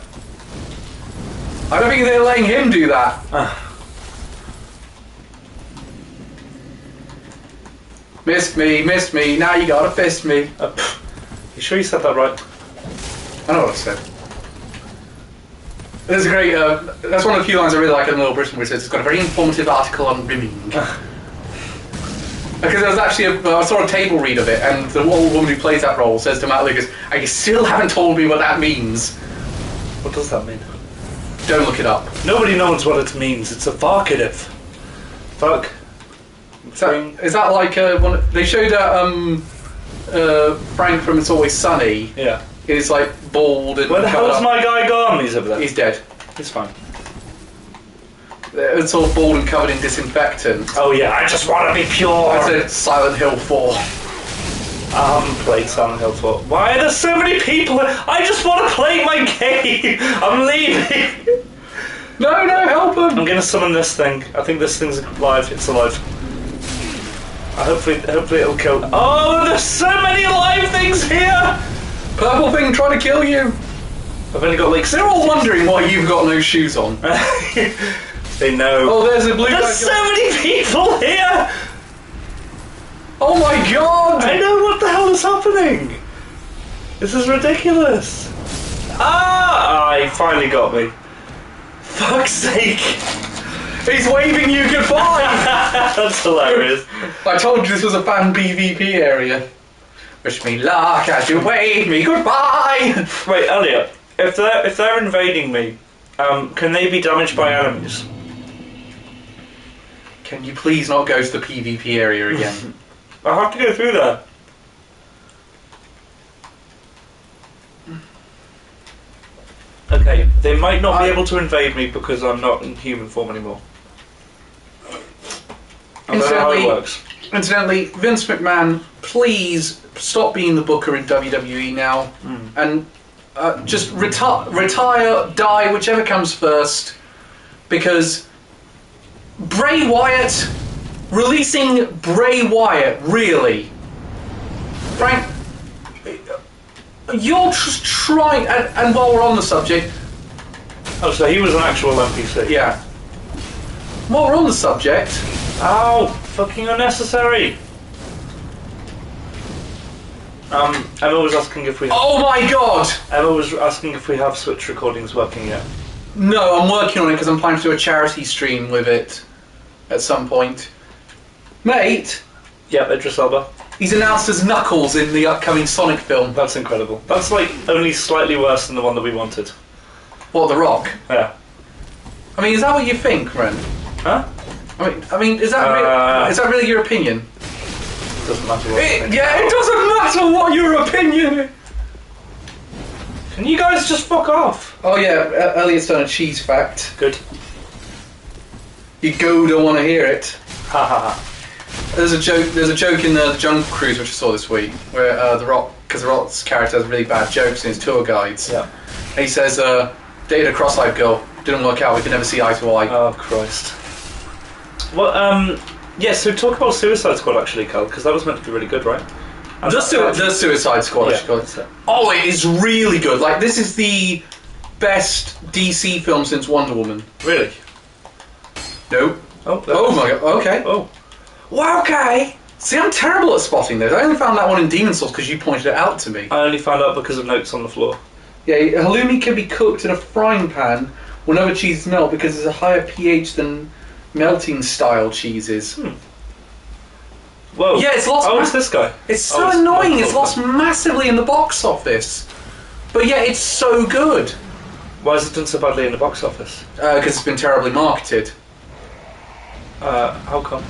I don't think they're letting him do that. Missed me, now you gotta fist me. You sure you said that right? I know what I said. There's a great, that's one of the few lines I really like in Little Britain, where it says it's got a very informative article on rimming. Because there was actually, I saw a table read of it, and the old woman who plays that role says to Matt Lucas, "And you still haven't told me what that means." What does that mean? Don't look it up. Nobody knows what it means. It's evocative. Fuck. Is that like one? They showed Frank from It's Always Sunny. Yeah. He's like bald and. Where the hell is my guy gone? He's over there. He's dead. He's fine. It's all bald and covered in disinfectant. Oh yeah, I just want to be pure. I said Silent Hill 4. I haven't played Silent Hill 4. Why are there so many people? I just want to play my game. I'm leaving. No, help him. I'm gonna summon this thing. I think this thing's alive. It's alive. Hopefully it'll kill. Oh, there's so many alive things here. Purple thing trying to kill you. I've only got like. They're all wondering why you've got no shoes on. They know. Oh, there's a blue guy. There's so many people here. Oh my god! I know, what the hell is happening? This is ridiculous. Ah! He finally got me. Fuck's sake! He's waving you goodbye! That's hilarious. I told you this was a fan PvP area. Wish me luck as you wave me goodbye! Wait, Elliot, if they're invading me, can they be damaged by enemies? Can you please not go to the PvP area again? I have to go through there. Okay, they might not be able to invade me because I'm not in human form anymore. I don't know how it works. Incidentally, Vince McMahon, please stop being the booker in WWE now, and just retire, die, whichever comes first, because Bray Wyatt, releasing Bray Wyatt, really? Frank, you're just trying, and while we're on the subject... Oh, so he was an actual NPC? Yeah. While we're on the subject... Ow! Fucking unnecessary! Emma was asking if we have... Oh my god! Emma was asking if we have Switch recordings working yet. No, I'm working on it because I'm planning to do a charity stream with it at some point. Mate! Yep, Idris Elba. He's announced as Knuckles in the upcoming Sonic film. That's incredible. That's like only slightly worse than the one that we wanted. What, The Rock? Yeah. I mean, is that what you think, Ren? Huh? I mean, is that is that really your opinion? Doesn't matter what. It doesn't matter what your opinion is. Can you guys just fuck off? Oh yeah, Elliot's done a cheese fact. Good. You don't want to hear it. Ha ha ha. There's a joke in the Jungle Cruise which I saw this week where The Rock, because The Rock's character has really bad jokes in his tour guides. Yeah. And he says, dated a cross-eyed girl, didn't work out, we could never see eye to eye. Oh Christ. Well, yeah. So talk about Suicide Squad actually, Carl, because that was meant to be really good, right? And The Suicide Squad. Yeah, that's it. Oh, it is really good. Like, this is the best DC film since Wonder Woman. Really? Nope. Oh My god. Okay. Oh. Well, okay. See, I'm terrible at spotting those. I only found that one in Demon Souls because you pointed it out to me. I only found out because of notes on the floor. Yeah, halloumi can be cooked in a frying pan when other cheeses melt because there's a higher pH than melting style cheeses. Whoa. Yeah, it's lost. Oh, it's this guy. It's so annoying. It's lost massively in the box office, but yeah, it's so good. Why has it done so badly in the box office? Because it's been terribly marketed. How come?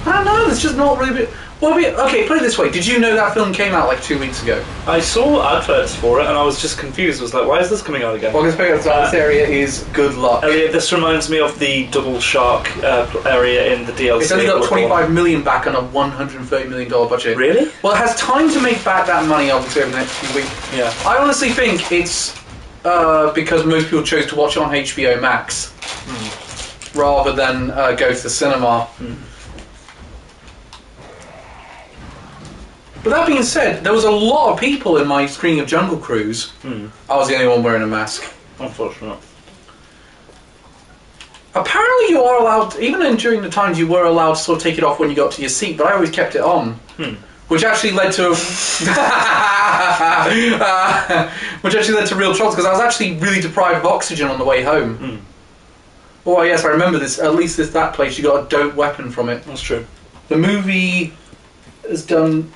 I don't know, it's just not really... Okay, put it this way. Did you know that film came out like 2 weeks ago? I saw adverts for it and I was just confused. I was like, why is this coming out again? Well, this area is good luck. Elliot, this reminds me of the Double Shark area in the DLC. It's only got 25 million back on a $130 million budget. Really? Well, it has time to make back that money, obviously, over the next few weeks. Yeah. I honestly think it's because most people chose to watch it on HBO Max rather than go to the cinema. But that being said, there was a lot of people in my screening of Jungle Cruise. I was the only one wearing a mask. Unfortunate. Apparently you are allowed, even during the times you were allowed to sort of take it off when you got to your seat, but I always kept it on. Which actually led to real troubles, because I was actually really deprived of oxygen on the way home. Oh yes, I remember this. At least that place, you got a dope weapon from it. That's true. The movie has done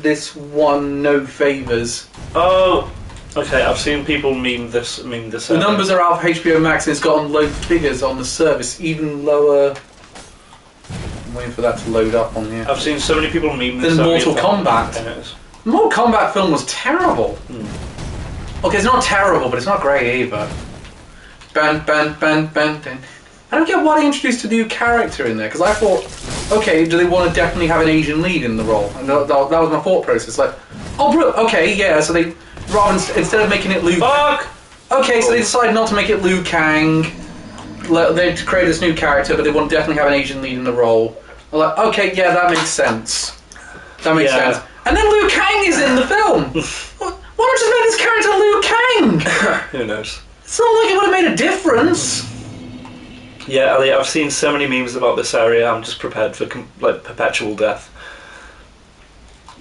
this one no favours. Oh, okay. I've seen people meme this. The numbers are out of HBO Max, and it's gotten low figures on the service, even lower. I'm waiting for that to load up on here. I've seen so many people meme this. Then Mortal Kombat. The Mortal Kombat film was terrible. Okay, it's not terrible, but it's not great either. I don't get why they introduced a new character in there, because I thought, okay, do they want to definitely have an Asian lead in the role? And that was my thought process. Like, okay, yeah, so they, instead of making it Liu... Fuck! Okay, so they decided not to make it Liu Kang. They create this new character, but they want to definitely have an Asian lead in the role. I'm like, okay, yeah, that makes sense. That makes sense. And then Liu Kang is in the film! Why not just make this character Liu Kang? Who knows? It's not like it would have made a difference. Yeah, Elliot, I've seen so many memes about this area. I'm just prepared for perpetual death.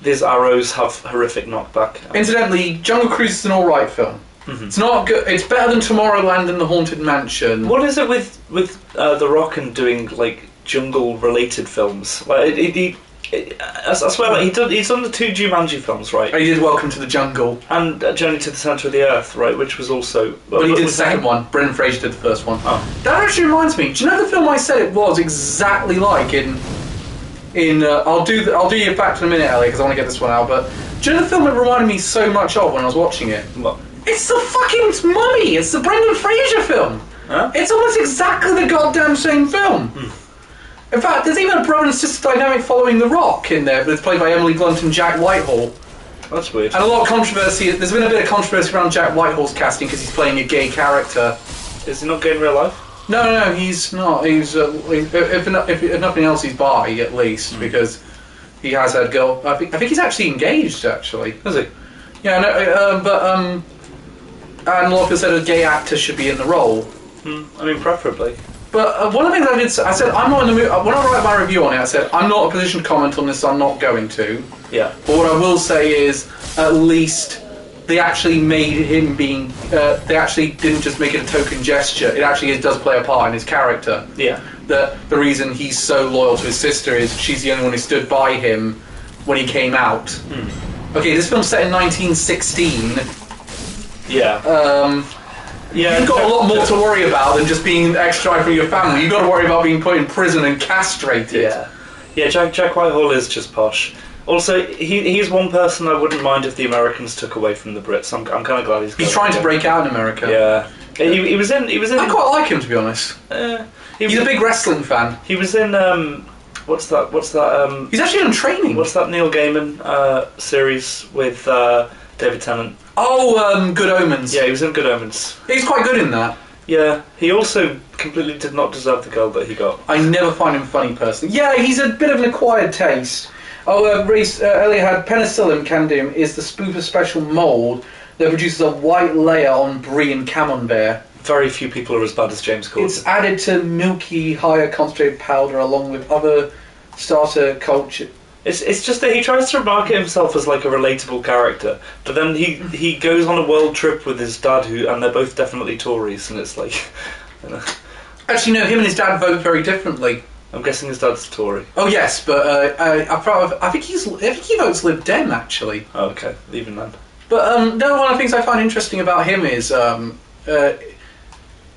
These arrows have horrific knockback. Incidentally, Jungle Cruise is an alright film. It's not good. It's better than Tomorrowland and The Haunted Mansion. What is it with The Rock and doing like jungle-related films? Like I swear, like he's done the 2 Jumanji films, right? He did Welcome to the Jungle and Journey to the Centre of the Earth, right? Which was also. But he did the second one. Brendan Fraser did the first one. Oh. That actually reminds me. Do you know the film I said it was exactly like in I'll do your fact in a minute, Ellie, because I want to get this one out. But do you know the film it reminded me so much of when I was watching it? What? It's the fucking Mummy. It's the Brendan Fraser film. Huh? It's almost exactly the goddamn same film. In fact, there's even a brother and sister dynamic following The Rock in there, but it's played by Emily Blunt and Jack Whitehall. That's weird. And a lot of controversy. There's been a bit of controversy around Jack Whitehall's casting because he's playing a gay character. Is he not gay in real life? No, he's not. He's if nothing else, he's bi at least because he has had girl. I think he's actually engaged. Actually, is he? Yeah, no, and a lot of people said a gay actor should be in the role. I mean, preferably. But one of the things I said, I'm not in the mood. When I write my review on it, I said I'm not in a position to comment on this. So I'm not going to. Yeah. But what I will say is, at least they actually made him being. They actually didn't just make it a token gesture. It actually does play a part in his character. Yeah. The reason he's so loyal to his sister is she's the only one who stood by him when he came out. Okay, this film's set in 1916. Yeah. Yeah, you've got a lot more to worry about than just being extra for your family. You've got to worry about being put in prison and castrated. Yeah. Jack Whitehall is just posh. Also, he's one person I wouldn't mind if the Americans took away from the Brits. I'm kind of glad he's trying to break out in America. Yeah. He was in. I quite like him, to be honest. He's a big wrestling fan. He was in. What's that? He's actually on Training. What's that Neil Gaiman series with David Tennant? Oh, Good Omens. Yeah, he was in Good Omens. He's quite good in that. Yeah, he also completely did not deserve the girl that he got. I never find him funny personally. Yeah, he's a bit of an acquired taste. Reese, Elliot had penicillin candium is the spoofer special mould that produces a white layer on brie and camembert. Very few people are as bad as James Corden. It's added to milky, higher concentrated powder along with other starter culture. It's just that he tries to market himself as like a relatable character, but then he goes on a world trip with his dad, and they're both definitely Tories, and it's like, you know. Actually, no, him and his dad vote very differently. I'm guessing his dad's a Tory. Oh yes, but I think he votes Lib Dem actually. Oh, okay, even then. But no, one of the things I find interesting about him is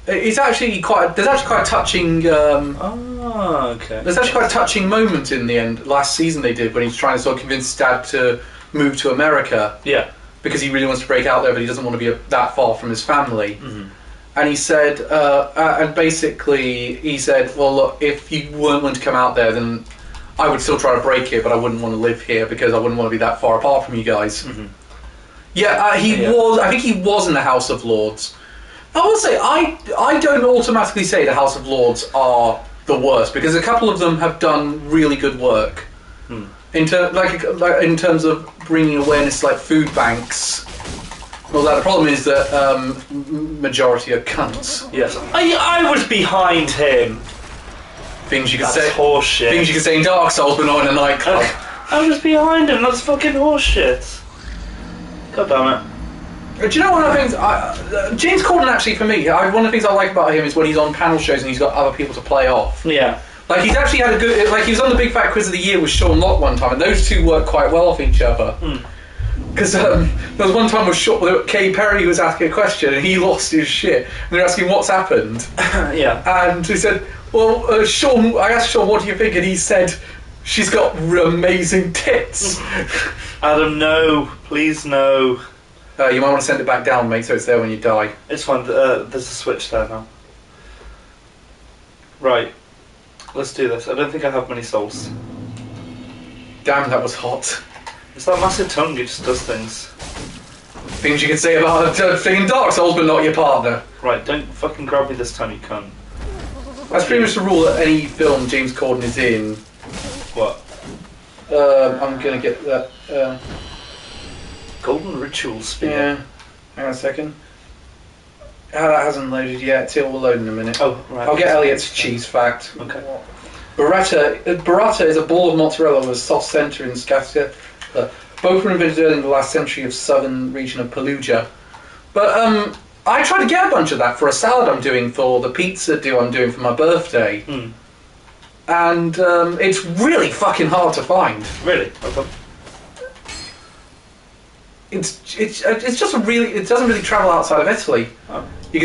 it's actually quite. There's actually quite a touching. Okay. There's actually quite a touching moment in the end last season they did when he's trying to sort of convince his dad to move to America. Yeah. Because he really wants to break out there, but he doesn't want to be that far from his family. Mm-hmm. And he said, and basically he said, well, look, if you weren't willing to come out there, then I would still try to break it, but I wouldn't want to live here because I wouldn't want to be that far apart from you guys. Mm-hmm. Yeah, he was. I think he was in the House of Lords. I will say, I don't automatically say the House of Lords are the worst because a couple of them have done really good work. In terms of bringing awareness, like food banks. Well, the problem is that majority are cunts. Yes, I was behind him. Things you could That's say. horseshit. Things you could say in Dark Souls, but not in a nightclub. I was behind him. That's fucking horseshit. God damn it. Do you know one of the things? James Corden actually, for me, one of the things I like about him is when he's on panel shows and he's got other people to play off. Yeah. Like he's actually had a good. Like he was on the Big Fat Quiz of the Year with Sean Locke one time, and those two work quite well off each other. Because there was one time with Katy Perry was asking a question and he lost his shit. And they were asking what's happened. Yeah. And he said, "Well, Sean." I asked Sean, "What do you think?" And he said, "She's got amazing tits." Adam, no, please no. You might want to send it back down, mate, so it's there when you die. It's fine. There's a switch there now. Right. Let's do this. I don't think I have many souls. Damn, that was hot. It's that massive tongue. It just does things. Things you can say about a thing in Dark Souls, but not your partner. Right. Don't fucking grab me this time, you cunt. That's pretty much the rule that any film James Corden is in. What? I'm gonna get that. Golden Ritual Spear. Yeah. Hang on a second. That hasn't loaded yet. It will load in a minute. Oh, right. I'll get Elliot's cheese fact. Okay. Burrata is a ball of mozzarella with a soft centre in Scatia. Both were invented early in the last century of southern region of Perugia. But I tried to get a bunch of that for a salad I'm doing for the pizza I'm doing for my birthday. And it's really fucking hard to find. Really? Okay. It's just a really, it doesn't really travel outside of Italy. Oh. You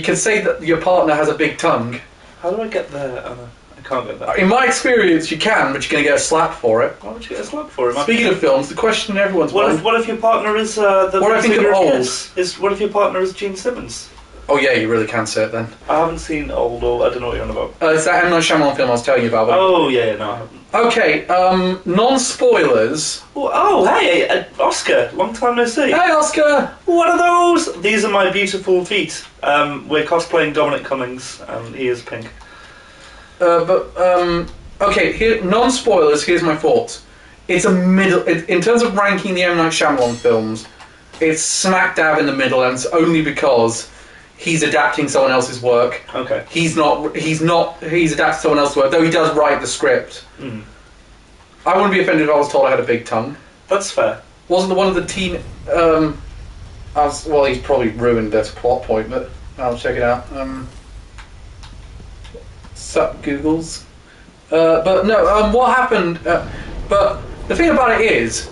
can say that your partner has a big tongue. How do I get there? I can't get there. In my experience, you can, but you're going to get a slap for it. Why would you get a slap for him? Speaking of films, the question in everyone's mind. What if your partner is the What I think of Old? What if your partner is Gene Simmons? Oh yeah, you really can say it then. I haven't seen Old, or I don't know what you're on about. It's that M. Night Shyamalan film I was telling you about. Oh yeah, no, I haven't. Okay, non-spoilers. Oh hey, Oscar, long time no see. Hey Oscar! What are those? These are my beautiful feet. We're cosplaying Dominic Cummings, and he is pink. Okay, here, non-spoilers, here's my thoughts. It's a middle... in terms of ranking the M. Night Shyamalan films, it's smack dab in the middle, and it's only because he's adapting someone else's work. Okay. He's adapting someone else's work, though he does write the script. I wouldn't be offended if I was told I had a big tongue. That's fair. Wasn't the one of the teen... well, he's probably ruined that plot point, but I'll check it out. Sup, Googles. But no, what happened... but the thing about it is,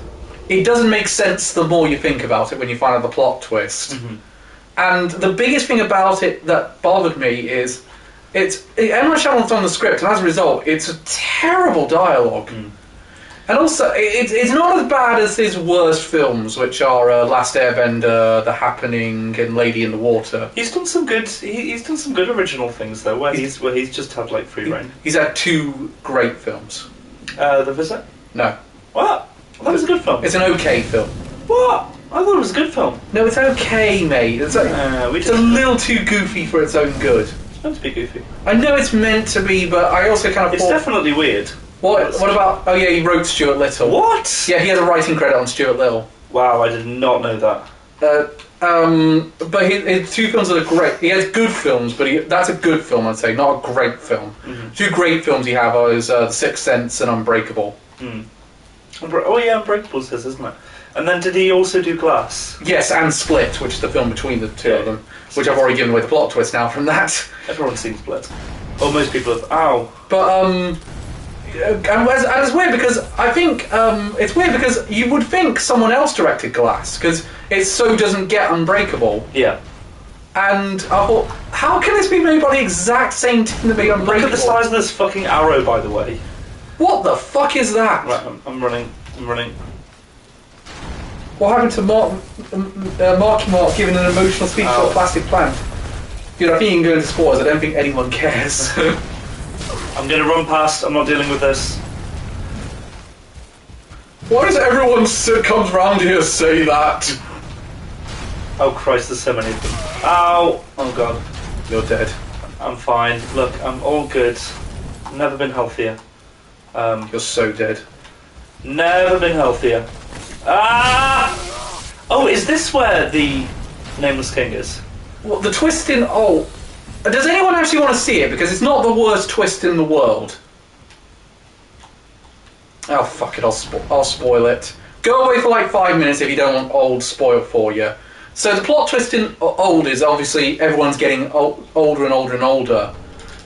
it doesn't make sense the more you think about it when you find out the plot twist. And the biggest thing about it that bothered me is, M. Night Shyamalan's on the script, and as a result, it's a terrible dialogue. And also, it's not as bad as his worst films, which are Last Airbender, The Happening, and Lady in the Water. He's done some good. He's done some good original things though, where he's just had like free reign. He's had two great films. The Visit. No. What? That was a good film. It's an okay film. What? I thought it was a good film. No, it's okay, mate. It's a little too goofy for its own good. It's meant to be goofy. I know it's meant to be, but I also kind of It's definitely weird. What about... Oh yeah, he wrote Stuart Little. What? Yeah, he has a writing credit on Stuart Little. Wow, I did not know that. But his two films are great. He has good films, but that's a good film, I'd say, not a great film. Two great films he has are The Sixth Sense and Unbreakable. Oh yeah, Unbreakable's his, isn't it? And then did he also do Glass? Yes, and Split, which is the film between the two of them, which I've already given away the plot twist now from that. Everyone's seen Split. Or most people have. Ow. But and it's weird because I think it's weird because you would think someone else directed Glass because it so doesn't get Unbreakable. Yeah. And I thought, how can this be made by the exact same team that made Unbreakable? Look at the size of this fucking arrow, by the way. What the fuck is that? Right, I'm running. What happened to Marky Mark giving an emotional speech to a plastic plant? Dude, I think you can go into spoilers. I don't think anyone cares. I'm going to run past. I'm not dealing with this. Why does everyone that comes round here say that? Oh Christ, there's so many of them. Ow! Oh God. You're dead. I'm fine. Look, I'm all good. Never been healthier. You're so dead. Never been healthier. Ah! Oh, is this where the Nameless King is? Well, the twist in... Oh, does anyone actually want to see it? Because it's not the worst twist in the world. Oh, fuck it, I'll spoil it. Go away for like 5 minutes if you don't want old spoiled for you. So the plot twist in old is obviously everyone's getting older and older and older.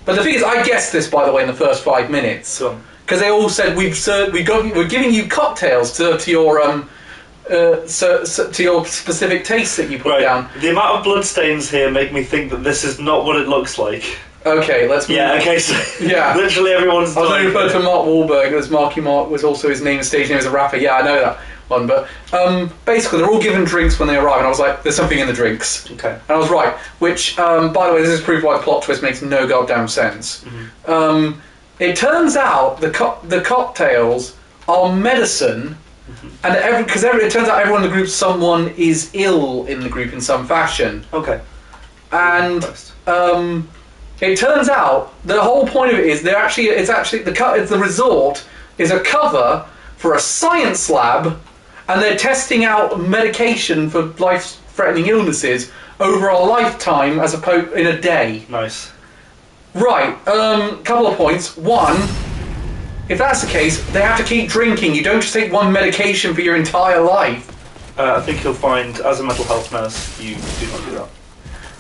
But the thing is, I guessed this, by the way, in the first 5 minutes. Because they all said, we're giving you cocktails to your... to your specific taste that you put down. The amount of bloodstains here make me think that this is not what it looks like. Okay, let's move on. Okay, so yeah. Literally everyone's I was only referred to Mark Wahlberg as Marky Mark was also his name, stage name as a rapper. Yeah, I know that one. But basically, they're all given drinks when they arrive, and I was like, there's something in the drinks. Okay. And I was right. Which, by the way, this is proof why the plot twist makes no goddamn sense. Mm-hmm. It turns out the cocktails are medicine. And because it turns out everyone in the group, someone is ill in the group in some fashion. Okay. And it turns out the whole point of it is the resort is a cover for a science lab, and they're testing out medication for life-threatening illnesses over a lifetime as opposed in a day. Nice. Right. Couple of points. One. If that's the case, they have to keep drinking. You don't just take one medication for your entire life. I think you'll find, as a mental health nurse, you do not do that.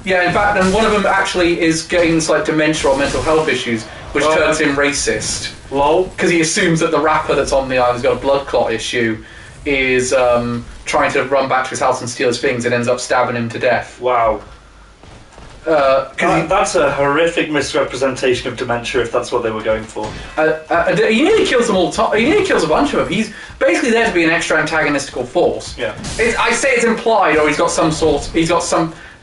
Yeah, in fact, and one of them actually is getting like dementia or mental health issues, which turns him racist. Lol. Because he assumes that the rapper that's on the island's got a blood clot issue, is trying to run back to his house and steal his things, and ends up stabbing him to death. Wow. That's a horrific misrepresentation of dementia if that's what they were going for. He nearly kills them all. He nearly kills a bunch of them. He's basically there to be an extra antagonistical force. Yeah. I say it's implied, or he's got some.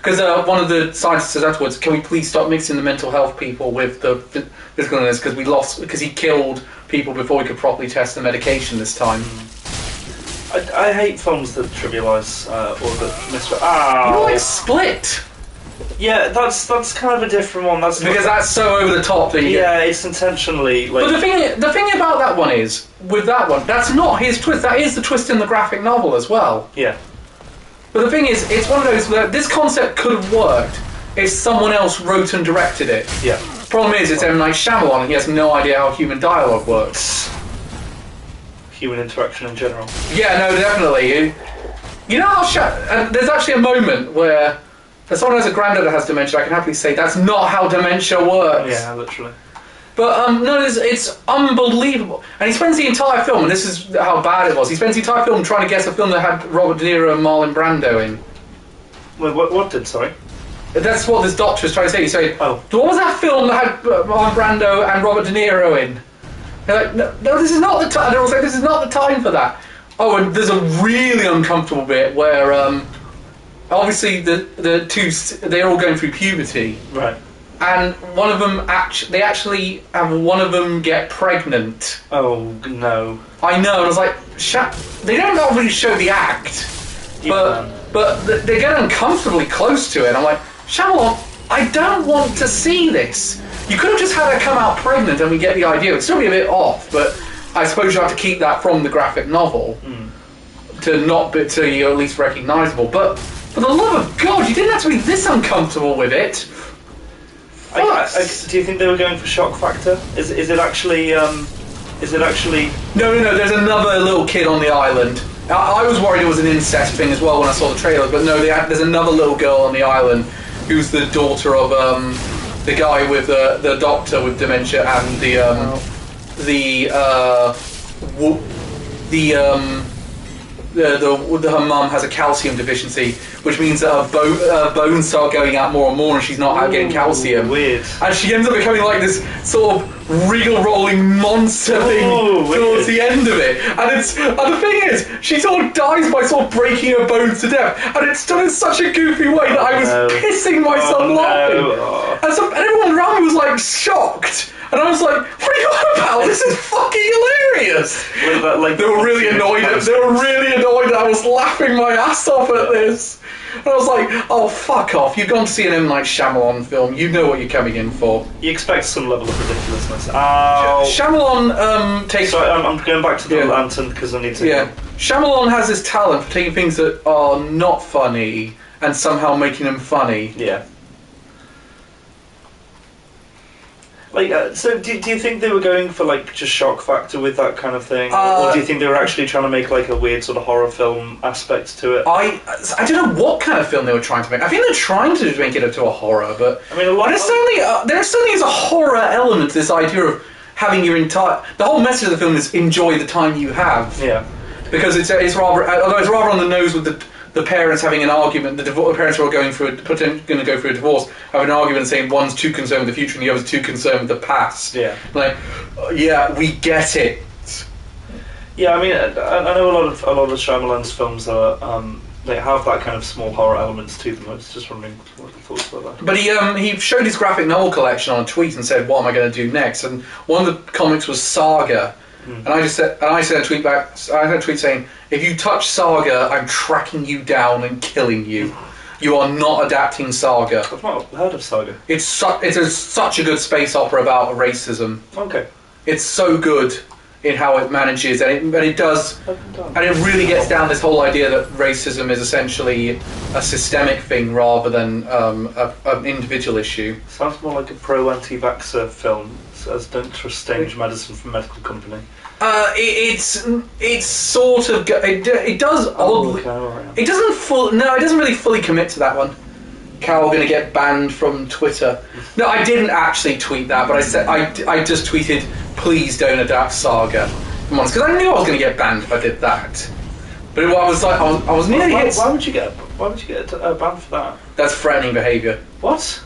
Because one of the scientists says afterwards, "Can we please stop mixing the mental health people with the physical illness? Because he killed people before we could properly test the medication this time." I hate films that trivialise or that misrepresent. You like Split? Yeah, that's kind of a different one. That's because that's so over the top that it's intentionally. Like... But the thing about that one is, with that one, that's not his twist. That is the twist in the graphic novel as well. Yeah. But the thing is, it's one of those where this concept could have worked if someone else wrote and directed it. Yeah. Problem is, it's M. Night Shyamalan, and he has no idea how human dialogue works. Human interaction in general. Yeah, no, definitely. You know how there's actually a moment where. As someone who has a granddad that has dementia, I can happily say that's not how dementia works. Yeah, literally. But no, it's unbelievable. And he spends the entire film, and this is how bad it was, he spends the entire film trying to guess a film that had Robert De Niro and Marlon Brando in. Wait, what did, sorry? That's what this doctor is trying to say. He's saying, what was that film that had Marlon Brando and Robert De Niro in? They're like, no, this is not the time. They're all saying, this is not the time for that. Oh, and there's a really uncomfortable bit where... obviously, the two, they're all going through puberty. Right. And one of them, they actually have one of them get pregnant. Oh, no. I know, and I was like, they don't not really show the act, but they get uncomfortably close to it. I'm like, Shyamalan, I don't want to see this. You could have just had her come out pregnant and we get the idea. It'd still be a bit off, but I suppose you have to keep that from the graphic novel to not be to you at least recognisable. But for the love of God, you didn't have to be this uncomfortable with it. Do you think they were going for shock factor? Is it actually? No. There's another little kid on the island. I was worried it was an incest thing as well when I saw the trailer, but no, there's another little girl on the island who's the daughter of the guy with the doctor with dementia and her mum has a calcium deficiency, which means that her bones start going out more and more, and she's not out getting calcium. Weird. And she ends up becoming like this sort of wriggle-rolling monster thing towards the end of it. And the thing is, she sort of dies by sort of breaking her bones to death, and it's done in such a goofy way that I was pissing myself laughing. And everyone around me was like shocked. And I was like, what are you on about? This is fucking hilarious! They were really annoyed that I was laughing my ass off at this. And I was like, oh, fuck off. You've gone to see an M. Night Shyamalan film. You know what you're coming in for. You expect some level of ridiculousness. Shyamalan takes... Sorry, I'm going back to the lantern because I need to... Yeah. Shyamalan has this talent for taking things that are not funny and somehow making them funny. Yeah. Like, so do you think they were going for like just shock factor with that kind of thing, or do you think they were actually trying to make like a weird sort of horror film aspect to it? I don't know what kind of film they were trying to make. I think they're trying to make it into a horror, but I mean, there certainly is a horror element to this idea of having your entire. The whole message of the film is enjoy the time you have. Yeah. Because it's rather, although it's rather on the nose with the parents having an argument, the parents who are going to go through a divorce have an argument saying one's too concerned with the future and the other's too concerned with the past. Yeah. Like, yeah, we get it. Yeah, I mean, I know a lot of Shyamalan's films are they have that kind of small horror elements to them. I was just wondering what your thoughts about that. But he showed his graphic novel collection on a tweet and said, "What am I going to do next?" And one of the comics was Saga. And I sent a tweet back. I had a tweet saying, "If you touch Saga, I'm tracking you down and killing you. You are not adapting Saga." I've not heard of Saga. It's such a good space opera about racism. Okay. It's so good in how it manages, and it does, and it really gets down this whole idea that racism is essentially a systemic thing rather than an individual issue. Sounds more like a pro-anti-vaxxer film, as Don't Trust Strange Medicine from Medical Company. It's sort of it does oddly. It doesn't really fully commit to that one. Carol going to get banned from Twitter. No, I didn't actually tweet that, but I said I just tweeted, "Please don't adapt Saga," because I knew I was going to get banned if I did that. But I was like, I was nearly hit. Why would you get banned for that? That's threatening behaviour. What?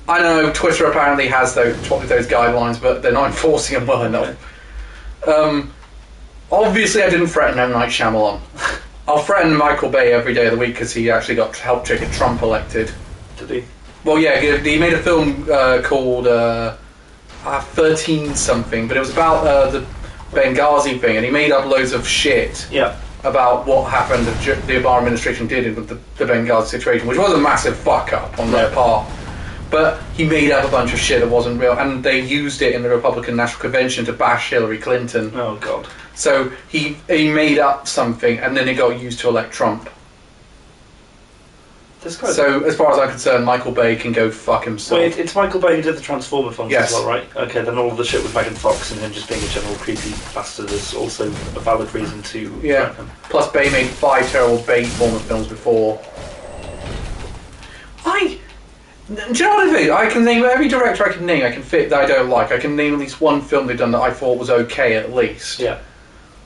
I know Twitter apparently has those guidelines, but they're not enforcing them well enough. Obviously, I didn't threaten M. Night Shyamalan. I'll threaten Michael Bay every day of the week because he actually got helped to get Trump elected. Did he? Well, yeah, he made a film called 13 something, but it was about the Benghazi thing, and he made up loads of shit about what happened, the Obama administration did with the Benghazi situation, which was a massive fuck up on their part. But he made up a bunch of shit that wasn't real, and they used it in the Republican National Convention to bash Hillary Clinton. Oh, God. So he made up something, and then it got used to elect Trump. So, as far as I'm concerned, Michael Bay can go fuck himself. Wait, it's Michael Bay who did the Transformer films as well, right? Okay, then all of the shit with Megan Fox and him just being a general creepy bastard is also a valid reason to threaten him. Plus, Bay made 5 terrible Bay-former films before. Do you know what I think? I can name every director I can name. I can fit that I don't like. I can name at least one film they've done that I thought was okay, at least. Yeah.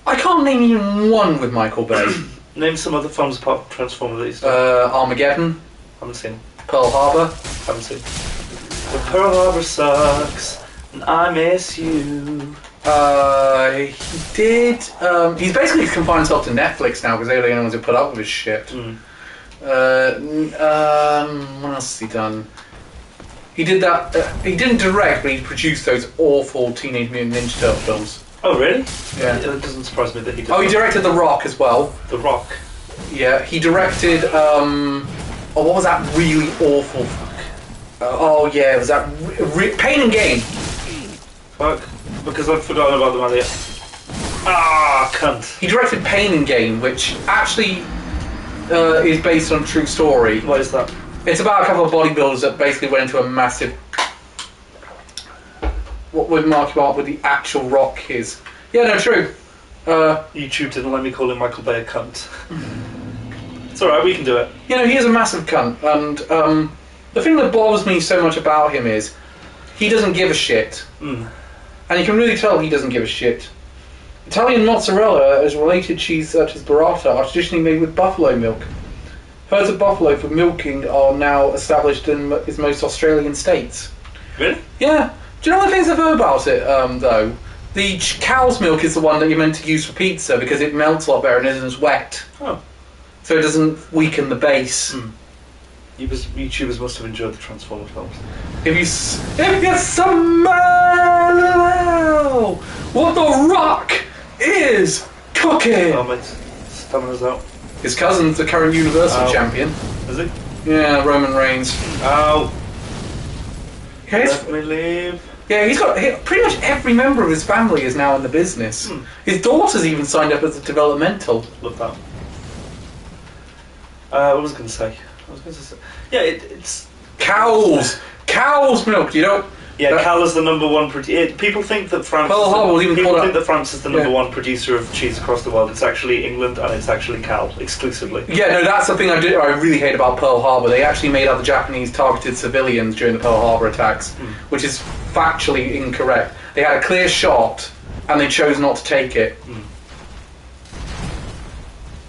I can't name even one with Michael Bay. Name some other films apart from Transformers that he's done. Armageddon. Haven't seen. Pearl Harbor. Haven't seen. But Pearl Harbor sucks, and I miss you. He did. He's basically confined himself to Netflix now because they're the only ones who put up with his shit. What else has he done? He did that. He didn't direct, but he produced those awful Teenage Mutant Ninja Turtle films. Oh, really? Yeah. It doesn't surprise me that he did. Oh, he directed The Rock as well. The Rock. Yeah, he directed. What was that really awful? It was that Pain and Gain. Fuck. Because I've forgotten about the man yet. Ah, cunt. He directed Pain and Gain, which actually is based on a true story. What is that? It's about a couple of bodybuilders that basically went into a massive. What would mark you up with the actual Rock is? Yeah, no, true. YouTube didn't let me call him Michael Bay a cunt. It's alright, we can do it. You know, he is a massive cunt, and the thing that bothers me so much about him is he doesn't give a shit. And you can really tell he doesn't give a shit. Italian mozzarella, as related cheese such as burrata, are traditionally made with buffalo milk. Herds of buffalo for milking are now established in most Australian states. Really? Yeah. Do you know one of the things I've heard about it, though? The cow's milk is the one that you're meant to use for pizza because it melts a lot better and isn't as wet. Oh. So it doesn't weaken the base. YouTubers must have enjoyed the Transformer films. If you smell what the Rock is cooking. Oh, mate. Stamina's out. His cousin's the current Universal champion. Is he? Yeah, Roman Reigns. Ow. Yeah, Let me leave. yeah, pretty much every member of his family is now in the business. His daughter's even signed up as a developmental. Love that. What was I going to say? Yeah, it's... Cows milk, you know? Yeah, Cal is the number one producer. People think that France. Pearl Harbor will even people call think it- that France is the number one producer of cheese across the world. It's actually England, and it's actually Cal exclusively. Yeah, no, that's the thing I really hate about Pearl Harbor. They actually made out the Japanese targeted civilians during the Pearl Harbor attacks, which is factually incorrect. They had a clear shot, and they chose not to take it.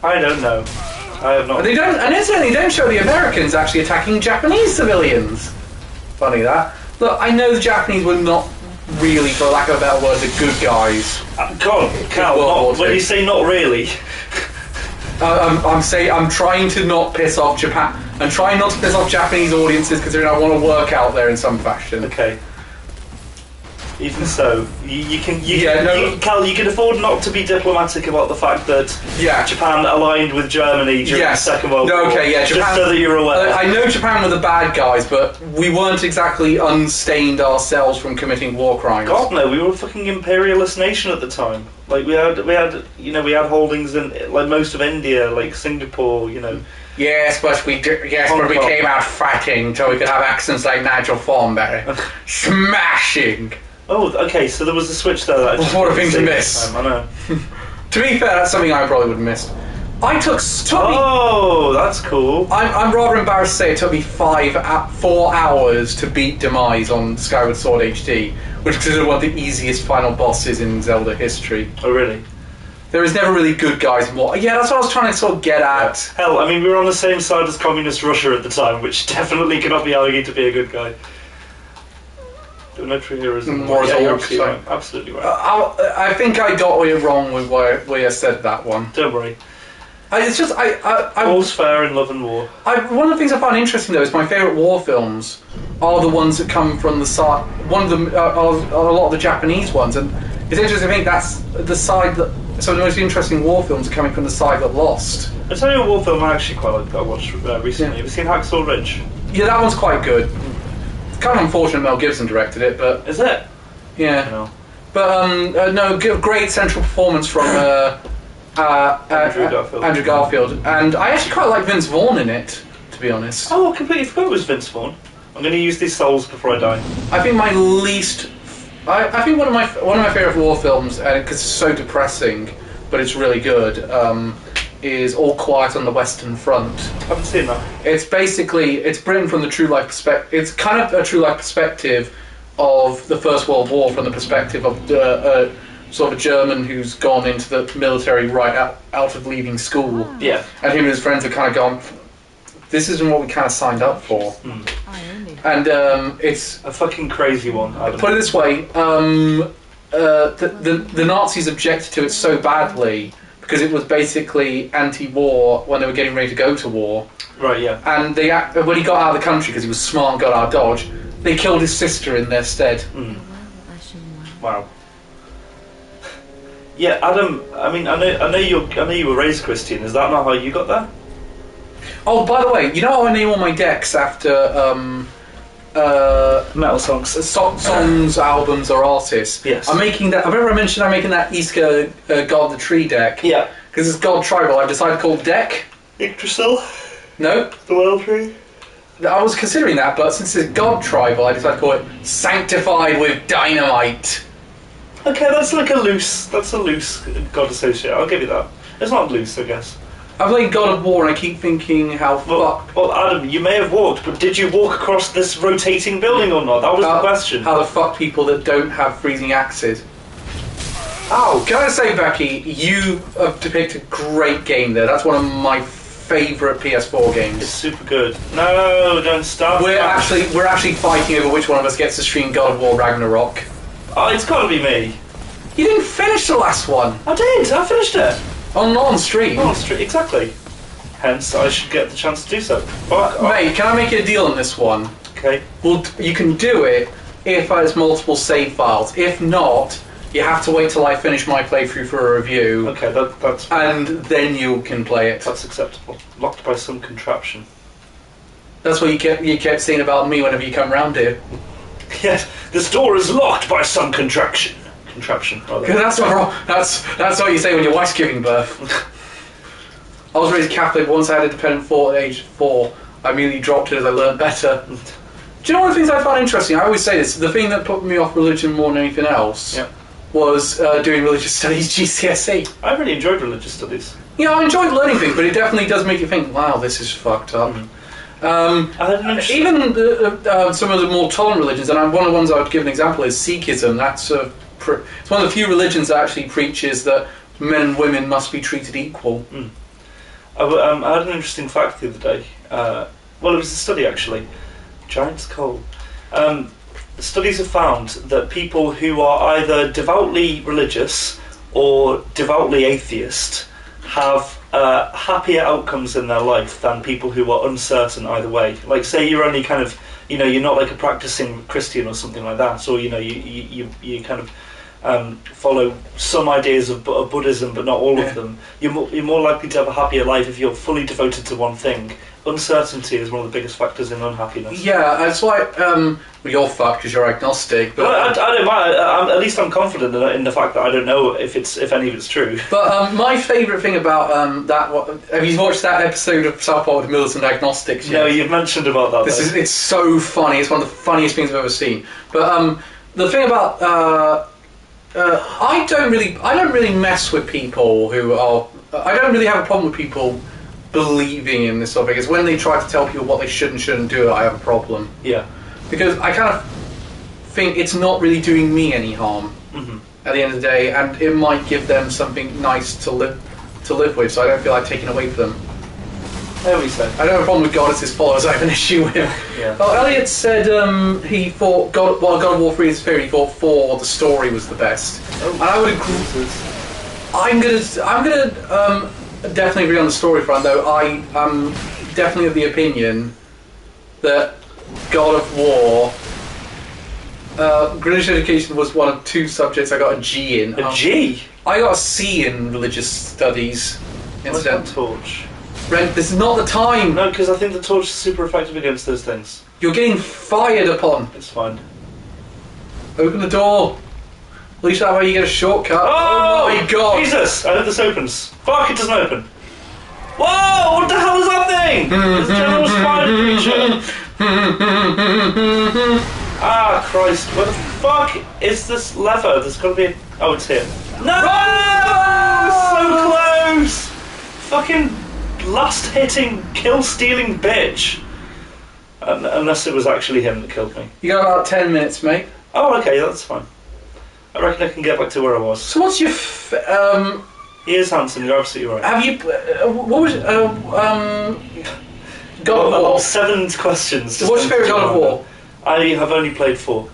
I don't know. I have not. And incidentally, they don't show the Americans actually attacking Japanese civilians. Funny that. Look, I know the Japanese were not really, for lack of a better word, the good guys. God, Cal, when you say not really. I'm trying to not piss off Japan. I'm trying not to piss off Japanese audiences, considering I want to work out there in some fashion. Okay. Even so, Cal, you can afford not to be diplomatic about the fact that Japan aligned with Germany during the Second World War. Okay, yeah, Japan, just so that you're aware. I know Japan were the bad guys, but we weren't exactly unstained ourselves from committing war crimes. God no, we were a fucking imperialist nation at the time. Like we had holdings in like most of India, like Singapore, you know. Yes, but we came out fighting so we could have accents like Nigel Thornberry. Smashing. Oh, okay, so there was a switch there that I just what a thing to miss. I know. To be fair, that's something I probably would have missed. That's cool. I'm rather embarrassed to say it took me 4 hours to beat Demise on Skyward Sword HD, which is considered one of the easiest final bosses in Zelda history. Oh, really? There is never really good guys in war. Yeah, that's what I was trying to sort of get at. Yeah. Hell, I mean, we were on the same side as Communist Russia at the time, which definitely cannot be argued to be a good guy. Military heroism. War is you're all absolutely right. Absolutely right. I think I got it wrong with where I said that one. Don't worry. It's just all's fair in love and war. One of the things I find interesting though is my favourite war films are the ones that come from the side. One of them are a lot of the Japanese ones, and it's interesting. I think that's the side that. So the most interesting war films are coming from the side that lost. I'll tell you a war film I actually quite like that I watched recently. Have you seen Hacksaw Ridge? Yeah, that one's quite good. It's kind of unfortunate Mel Gibson directed it, but is it? Yeah. No. But no, great central performance from Andrew Garfield, and I actually quite like Vince Vaughn in it, to be honest. Oh, I completely forgot it was Vince Vaughn. I'm going to use these souls before I die. I think my least. I think one of my favourite war films, and because it's so depressing, but it's really good, is All Quiet on the Western Front. I haven't seen that. It's Britain from the true life perspective. It's kind of a true life perspective of the First World War from the perspective of sort of a German who's gone into the military right out of leaving school. Yeah. And him and his friends have kind of gone, this isn't what we kind of signed up for. And it's a fucking crazy one. Put it this way, the Nazis objected to it so badly because it was basically anti-war when they were getting ready to go to war. Right, yeah. And when he got out of the country because he was smart and got out of Dodge, they killed his sister in their stead. Wow. Yeah, Adam. I mean, I know you were raised Christian. Is that not how you got there? Oh, by the way, you know how I name all my decks after metal songs, songs, albums, or artists? Yes. I'm making that. I've ever mentioned I'm making that Iska God the Tree deck. Yeah. Because it's God Tribal. I've decided to call the deck Yggdrasil. No. The World Tree. I was considering that, but since it's God Tribal, I decided to call it Sanctified with Dynamite. Okay, that's a loose God associate. I'll give you that. It's not loose, I guess. I played God of War and I keep thinking how Well, Adam, you may have walked, but did you walk across this rotating building or not? That was the question. How the fuck people that don't have freezing axes. Oh, can I say, Becky, you have depicted a great game there. That's one of my favourite PS4 games. It's super good. No, don't start. We're actually fighting over which one of us gets to stream God of War Ragnarok. Oh, it's got to be me. You didn't finish the last one. I did. I finished it. Not on stream. On stream, exactly. Hence, I should get the chance to do so. Fuck off. Mate, can I make you a deal on this one? Okay. Well, you can do it if there's multiple save files. If not, you have to wait till I finish my playthrough for a review. Okay, that's and then you can play it. That's acceptable. Locked by some contraption. That's what you kept saying about me whenever you come round here. Yes, this door is locked by some contraption. Contraption, rather. That's what you say when your wife's giving birth. I was raised Catholic. Once I had a dependent thought at age 4, I immediately dropped it as I learned better. Do you know one of the things I found interesting? I always say this. The thing that put me off religion more than anything else was doing religious studies GCSE. I really enjoyed religious studies. Yeah, I enjoyed learning things, but it definitely does make you think, wow, this is fucked up. Even some of the more tolerant religions, and one of the ones I would give an example is Sikhism. That's it's one of the few religions that actually preaches that men and women must be treated equal. I had an interesting fact the other day. Well, it was a study actually. Giant's cold. Studies have found that people who are either devoutly religious or devoutly atheist have happier outcomes in their life than people who are uncertain either way. Like, say you're only kind of, you're not like a practicing Christian or something like that, or you kind of follow some ideas of Buddhism but not all of them. You're more likely to have a happier life if you're fully devoted to one thing. Uncertainty is one of the biggest factors in unhappiness. Yeah, that's why you're fucked because you're agnostic. But well, I don't mind. At least I'm confident in the fact that I don't know if any of it's true. But my favourite thing about have you watched that episode of South Park with militant agnostics yet? No, you've mentioned about that. It's so funny. It's one of the funniest things I've ever seen. But the thing about I don't really mess with people who are. I don't really have a problem with people believing in this sort of thing. It's when they try to tell people what they should and shouldn't do I have a problem. Yeah. Because I kind of think it's not really doing me any harm at the end of the day, and it might give them something nice to live with, so I don't feel like taking away from them. There we say. I don't have a problem with God as his followers. I have an issue with. Yeah. Well, Elliot said he thought God of War 3 is fair. He thought 4 the story was the best, and I would agree. I'm gonna definitely agree on the story front, though. I am definitely of the opinion that God of War, religious education was one of 2 subjects I got a G in. A G? I got a C in religious studies instead. What's that torch? Brent, this is not the time. No, because I think the torch is super effective against those things. You're getting fired upon. It's fine. Open the door. At least that way you get a shortcut. Oh my god! Jesus! I hope this opens. Fuck, it doesn't open. Whoa! What the hell is that thing? It's a general spider creature. Ah, Christ! Where the fuck is this lever? There's got to be. Oh, it's here. No! So close! Fucking last-hitting, kill-stealing bitch. Unless it was actually him that killed me. You got about 10 minutes, mate. Oh, okay, that's fine. I reckon I can get back to where I was. So what's your He is handsome, you're absolutely right. have you what was God of War? 7 questions. What's your favourite God of War? I have only played 4.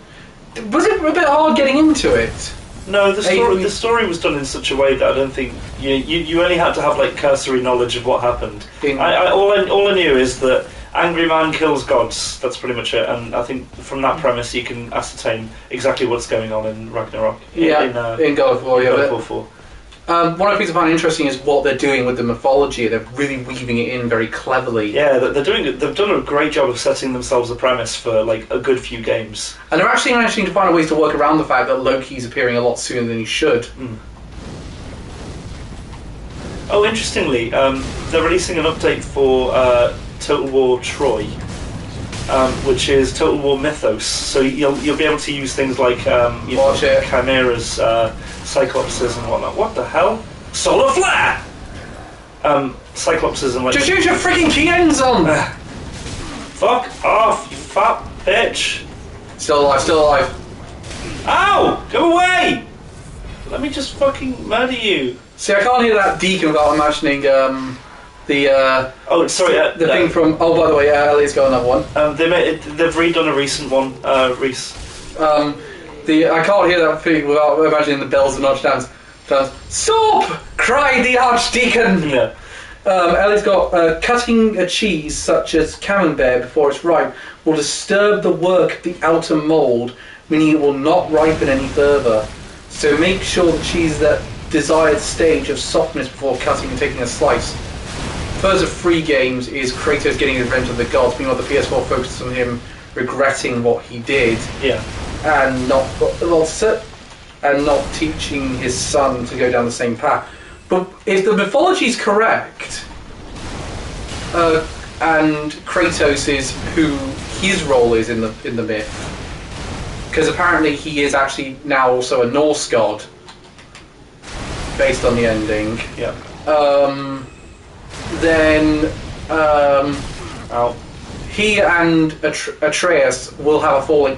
Was it a bit hard getting into it? No, the story was done in such a way that I don't think you only had to have like cursory knowledge of what happened. All I knew is that angry man kills gods. That's pretty much it. And I think from that premise you can ascertain exactly what's going on in Ragnarok. In God of War. God of War 4. One of the things I find interesting is what they're doing with the mythology. They're really weaving it in very cleverly. Yeah, they've done a great job of setting themselves a premise for like a good few games. And they're actually managing to find ways to work around the fact that Loki's appearing a lot sooner than he should. Oh, interestingly, they're releasing an update for Total War Troy, which is Total War Mythos. So you'll be able to use things like chimeras, cyclopses, and whatnot. What the hell? Solar flare! Cyclopses and like. Just use your freaking key ends on! Fuck off, you fat bitch! Still alive, still alive. Ow! Go away! Let me just fucking murder you. See, I can't hear that deacon without imagining the Oh, sorry. the thing from. Oh, by the way, Elliot's got another one. They've redone a recent one, Reese. I can't hear that thing without imagining the bells and archdeacons. Stop! Cried the archdeacon. Yeah. Ellie's got cutting a cheese such as camembert before it's ripe will disturb the work of the outer mould, meaning it will not ripen any further. So make sure the cheese is that desired stage of softness before cutting and taking a slice. First of 3 games is Kratos getting revenge of the gods, meanwhile the PS4 focuses on him regretting what he did. Yeah. And not teaching his son to go down the same path. But if the mythology is correct, and Kratos is who his role is in the myth, because apparently he is actually now also a Norse god, based on the ending. Yeah. Then he and Atreus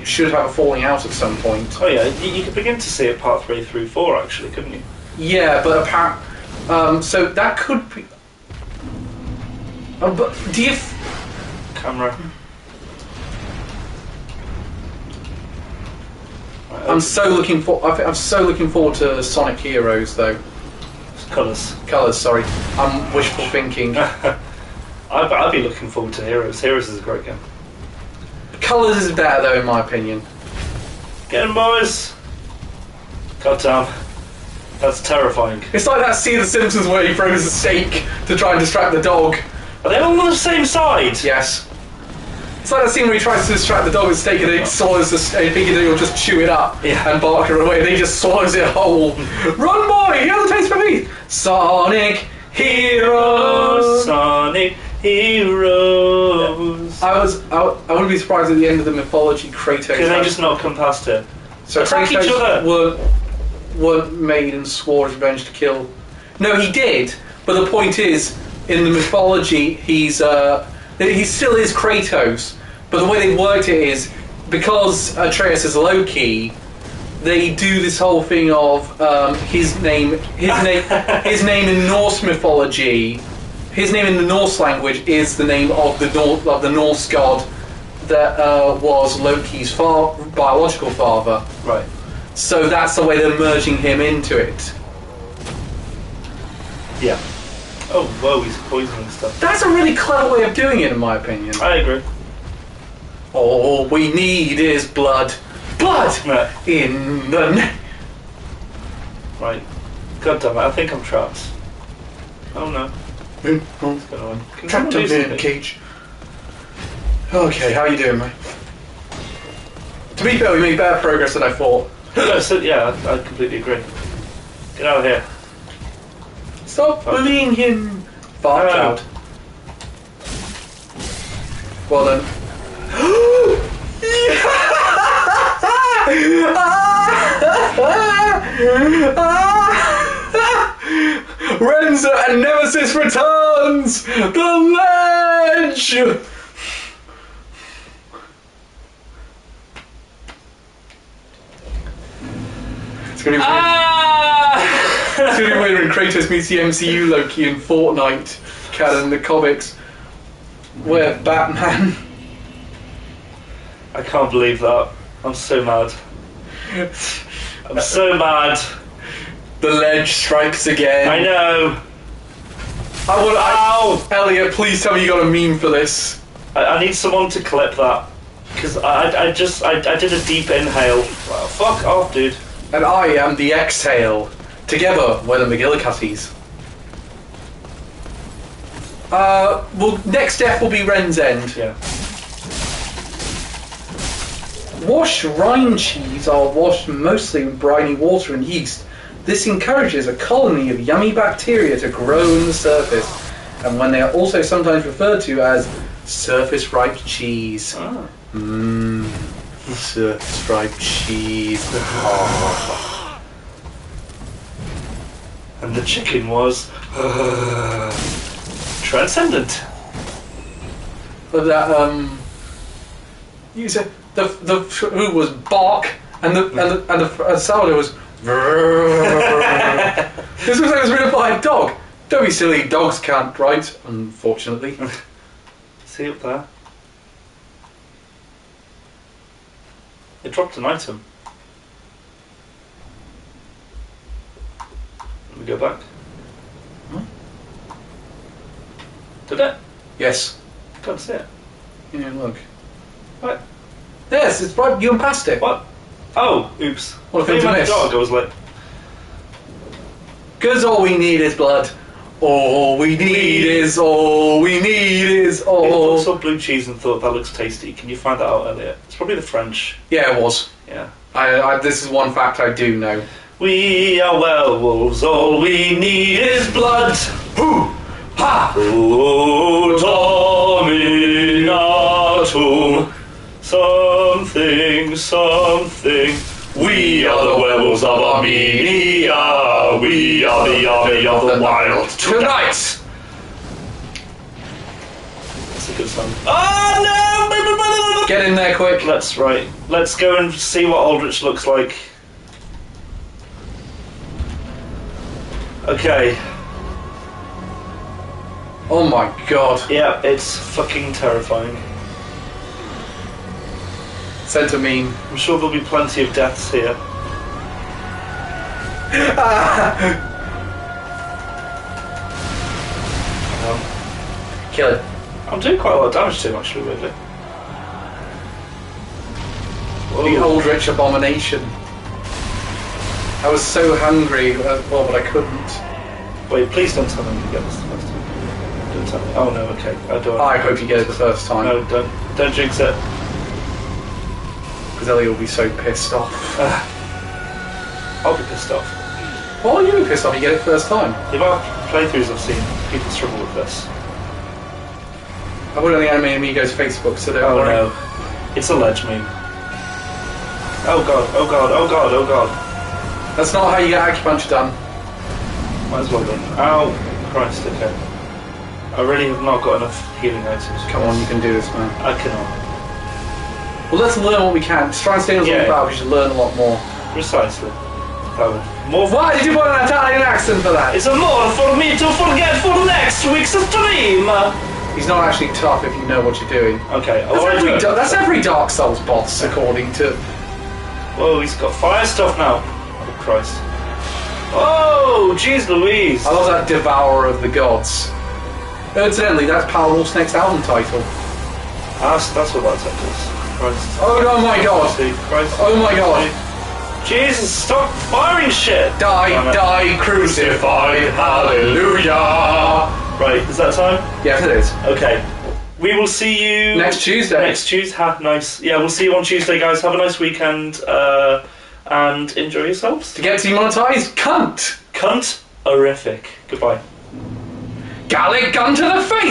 should have a falling out at some point. Oh yeah, you could begin to see it part 3 through 4 actually, couldn't you? Yeah, but so that could be. But do you? Camera. Right, I'm so looking forward to Sonic Heroes though. Colours. Sorry, I'm wishful thinking. I'd be looking forward to Heroes. Heroes is a great game. Colours is better though, in my opinion. Get 'em, boys! God damn. That's terrifying. It's like that scene of The Simpsons where he throws a steak to try and distract the dog. Are they all on the same side? Yes. It's like that scene where he tries to distract the dog with steak and then he swallows the steak, thinking he'll just chew it up and bark her away, and he just swallows it whole. Run, boy! Here's the taste for me! Sonic Heroes! Sonic Heroes! I wouldn't be surprised at the end of the mythology Kratos... Because they just not come past it. So Attack each other! weren't made and swore his revenge to kill... No, he did, but the point is, in the mythology, he still is Kratos, but the way they worked it is, because Atreus is Loki, they do this whole thing of his name in Norse mythology. His name in the Norse language is the name of the Norse god that was Loki's biological father. Right. So that's the way they're merging him into it. Yeah. Oh, whoa, he's poisoning stuff. That's a really clever way of doing it, in my opinion. I agree. All we need is blood. Blood! No. In the... Right. God damn it, I think I'm trapped. Oh no. What's going on? Trapped up in a cage. Okay, how you doing, mate? To be fair, we made better progress than I thought. Yeah, I completely agree. Get out of here. Stop bullying him, fart child. Well done. Renzo and Nemesis returns! The ledge! It's gonna be it's gonna be weird when Kratos meets the MCU Loki in Fortnite canon, the comics, where Batman... I can't believe that. I'm so mad. I'm so mad. The ledge strikes again. I know. Ow! Elliot, please tell me you got a meme for this. I need someone to clip that. Because I did a deep inhale. Well, fuck off, dude. And I am the exhale. Together, we're the McGillicuddies. Well, next step will be Ren's End. Yeah. Washed rind cheese are washed mostly with briny water and yeast. This encourages a colony of yummy bacteria to grow on the surface, and when they are also sometimes referred to as surface-ripe cheese. Ah. Mmm, surface-ripe cheese. And And the chicken was transcendent. But that you said the who was bark and the sourdough was. This looks like it was written by a dog. Don't be silly, dogs can't write, unfortunately. See up there? It dropped an item. Let me go back. Did it? Yes. Can't see it. Yeah, look. What? Yes, it's right. You unpassed it. What? Oh, oops. What a I thought you thing to meant miss. dog. I was like, Because all we need is blood. All we need is all we need is I all. saw blue cheese and thought that looks tasty. Can you find that out earlier? It's probably the French. Yeah, it was. Yeah. This is one fact I do know. We are werewolves. All we need is blood. Hoo! Ha! Oh, Dominatum. Something, something. We are the werewolves of Armenia. We are the army of the wild. Tonight! That's a good song. Oh no! Get in there quick. Let's go and see what Aldrich looks like. Okay. Oh my god. Yeah, it's fucking terrifying. Sent a meme. I'm sure there'll be plenty of deaths here. Kill it. I'm doing quite a lot of damage to him, actually, weirdly. The Aldrich abomination. I was so hungry, but I couldn't. Wait, please don't tell me you get this the first time. Don't tell me. Oh no, okay. I hope you get it the first time. No, don't jinx it. Because Ellie will be so pissed off. I'll be pissed off. Why are you pissed off? You get it first time. The amount of playthroughs I've seen, people struggle with this. I put it on the Anime Amigos Facebook, so don't Oh worry. no. It's a ledge meme. Oh god, oh god, oh god, oh god. That's not how you get acupuncture done. Might as well be. Ow, Christ, okay. I really have not got enough healing items. Come on, you can do this, man. I cannot. Well, let's learn what we can. Just try and stay on the battle, because you learn a lot more. Precisely. That would. More. Why did you put an Italian accent for that? It's a more for me to forget for next week's stream! He's not actually tough if you know what you're doing. Okay, That's every Dark Souls boss, according to... Whoa, he's got fire stuff now. Oh, Christ. Oh, jeez Louise. I love that Devourer of the Gods. Incidentally, that's Power Wolf's next album title. That's what that is. Christ. Oh my god! Christ. Oh my god! Jesus, stop firing shit! Die, crucified, hallelujah! Right, is that time? Yes, it is. Okay. We will see you... Next Tuesday. Next Tuesday. Nice. Yeah, we'll see you on Tuesday, guys. Have a nice weekend. And enjoy yourselves. To get demonetized, cunt! Cunt. Horrific. Goodbye. Gallic gun to the face!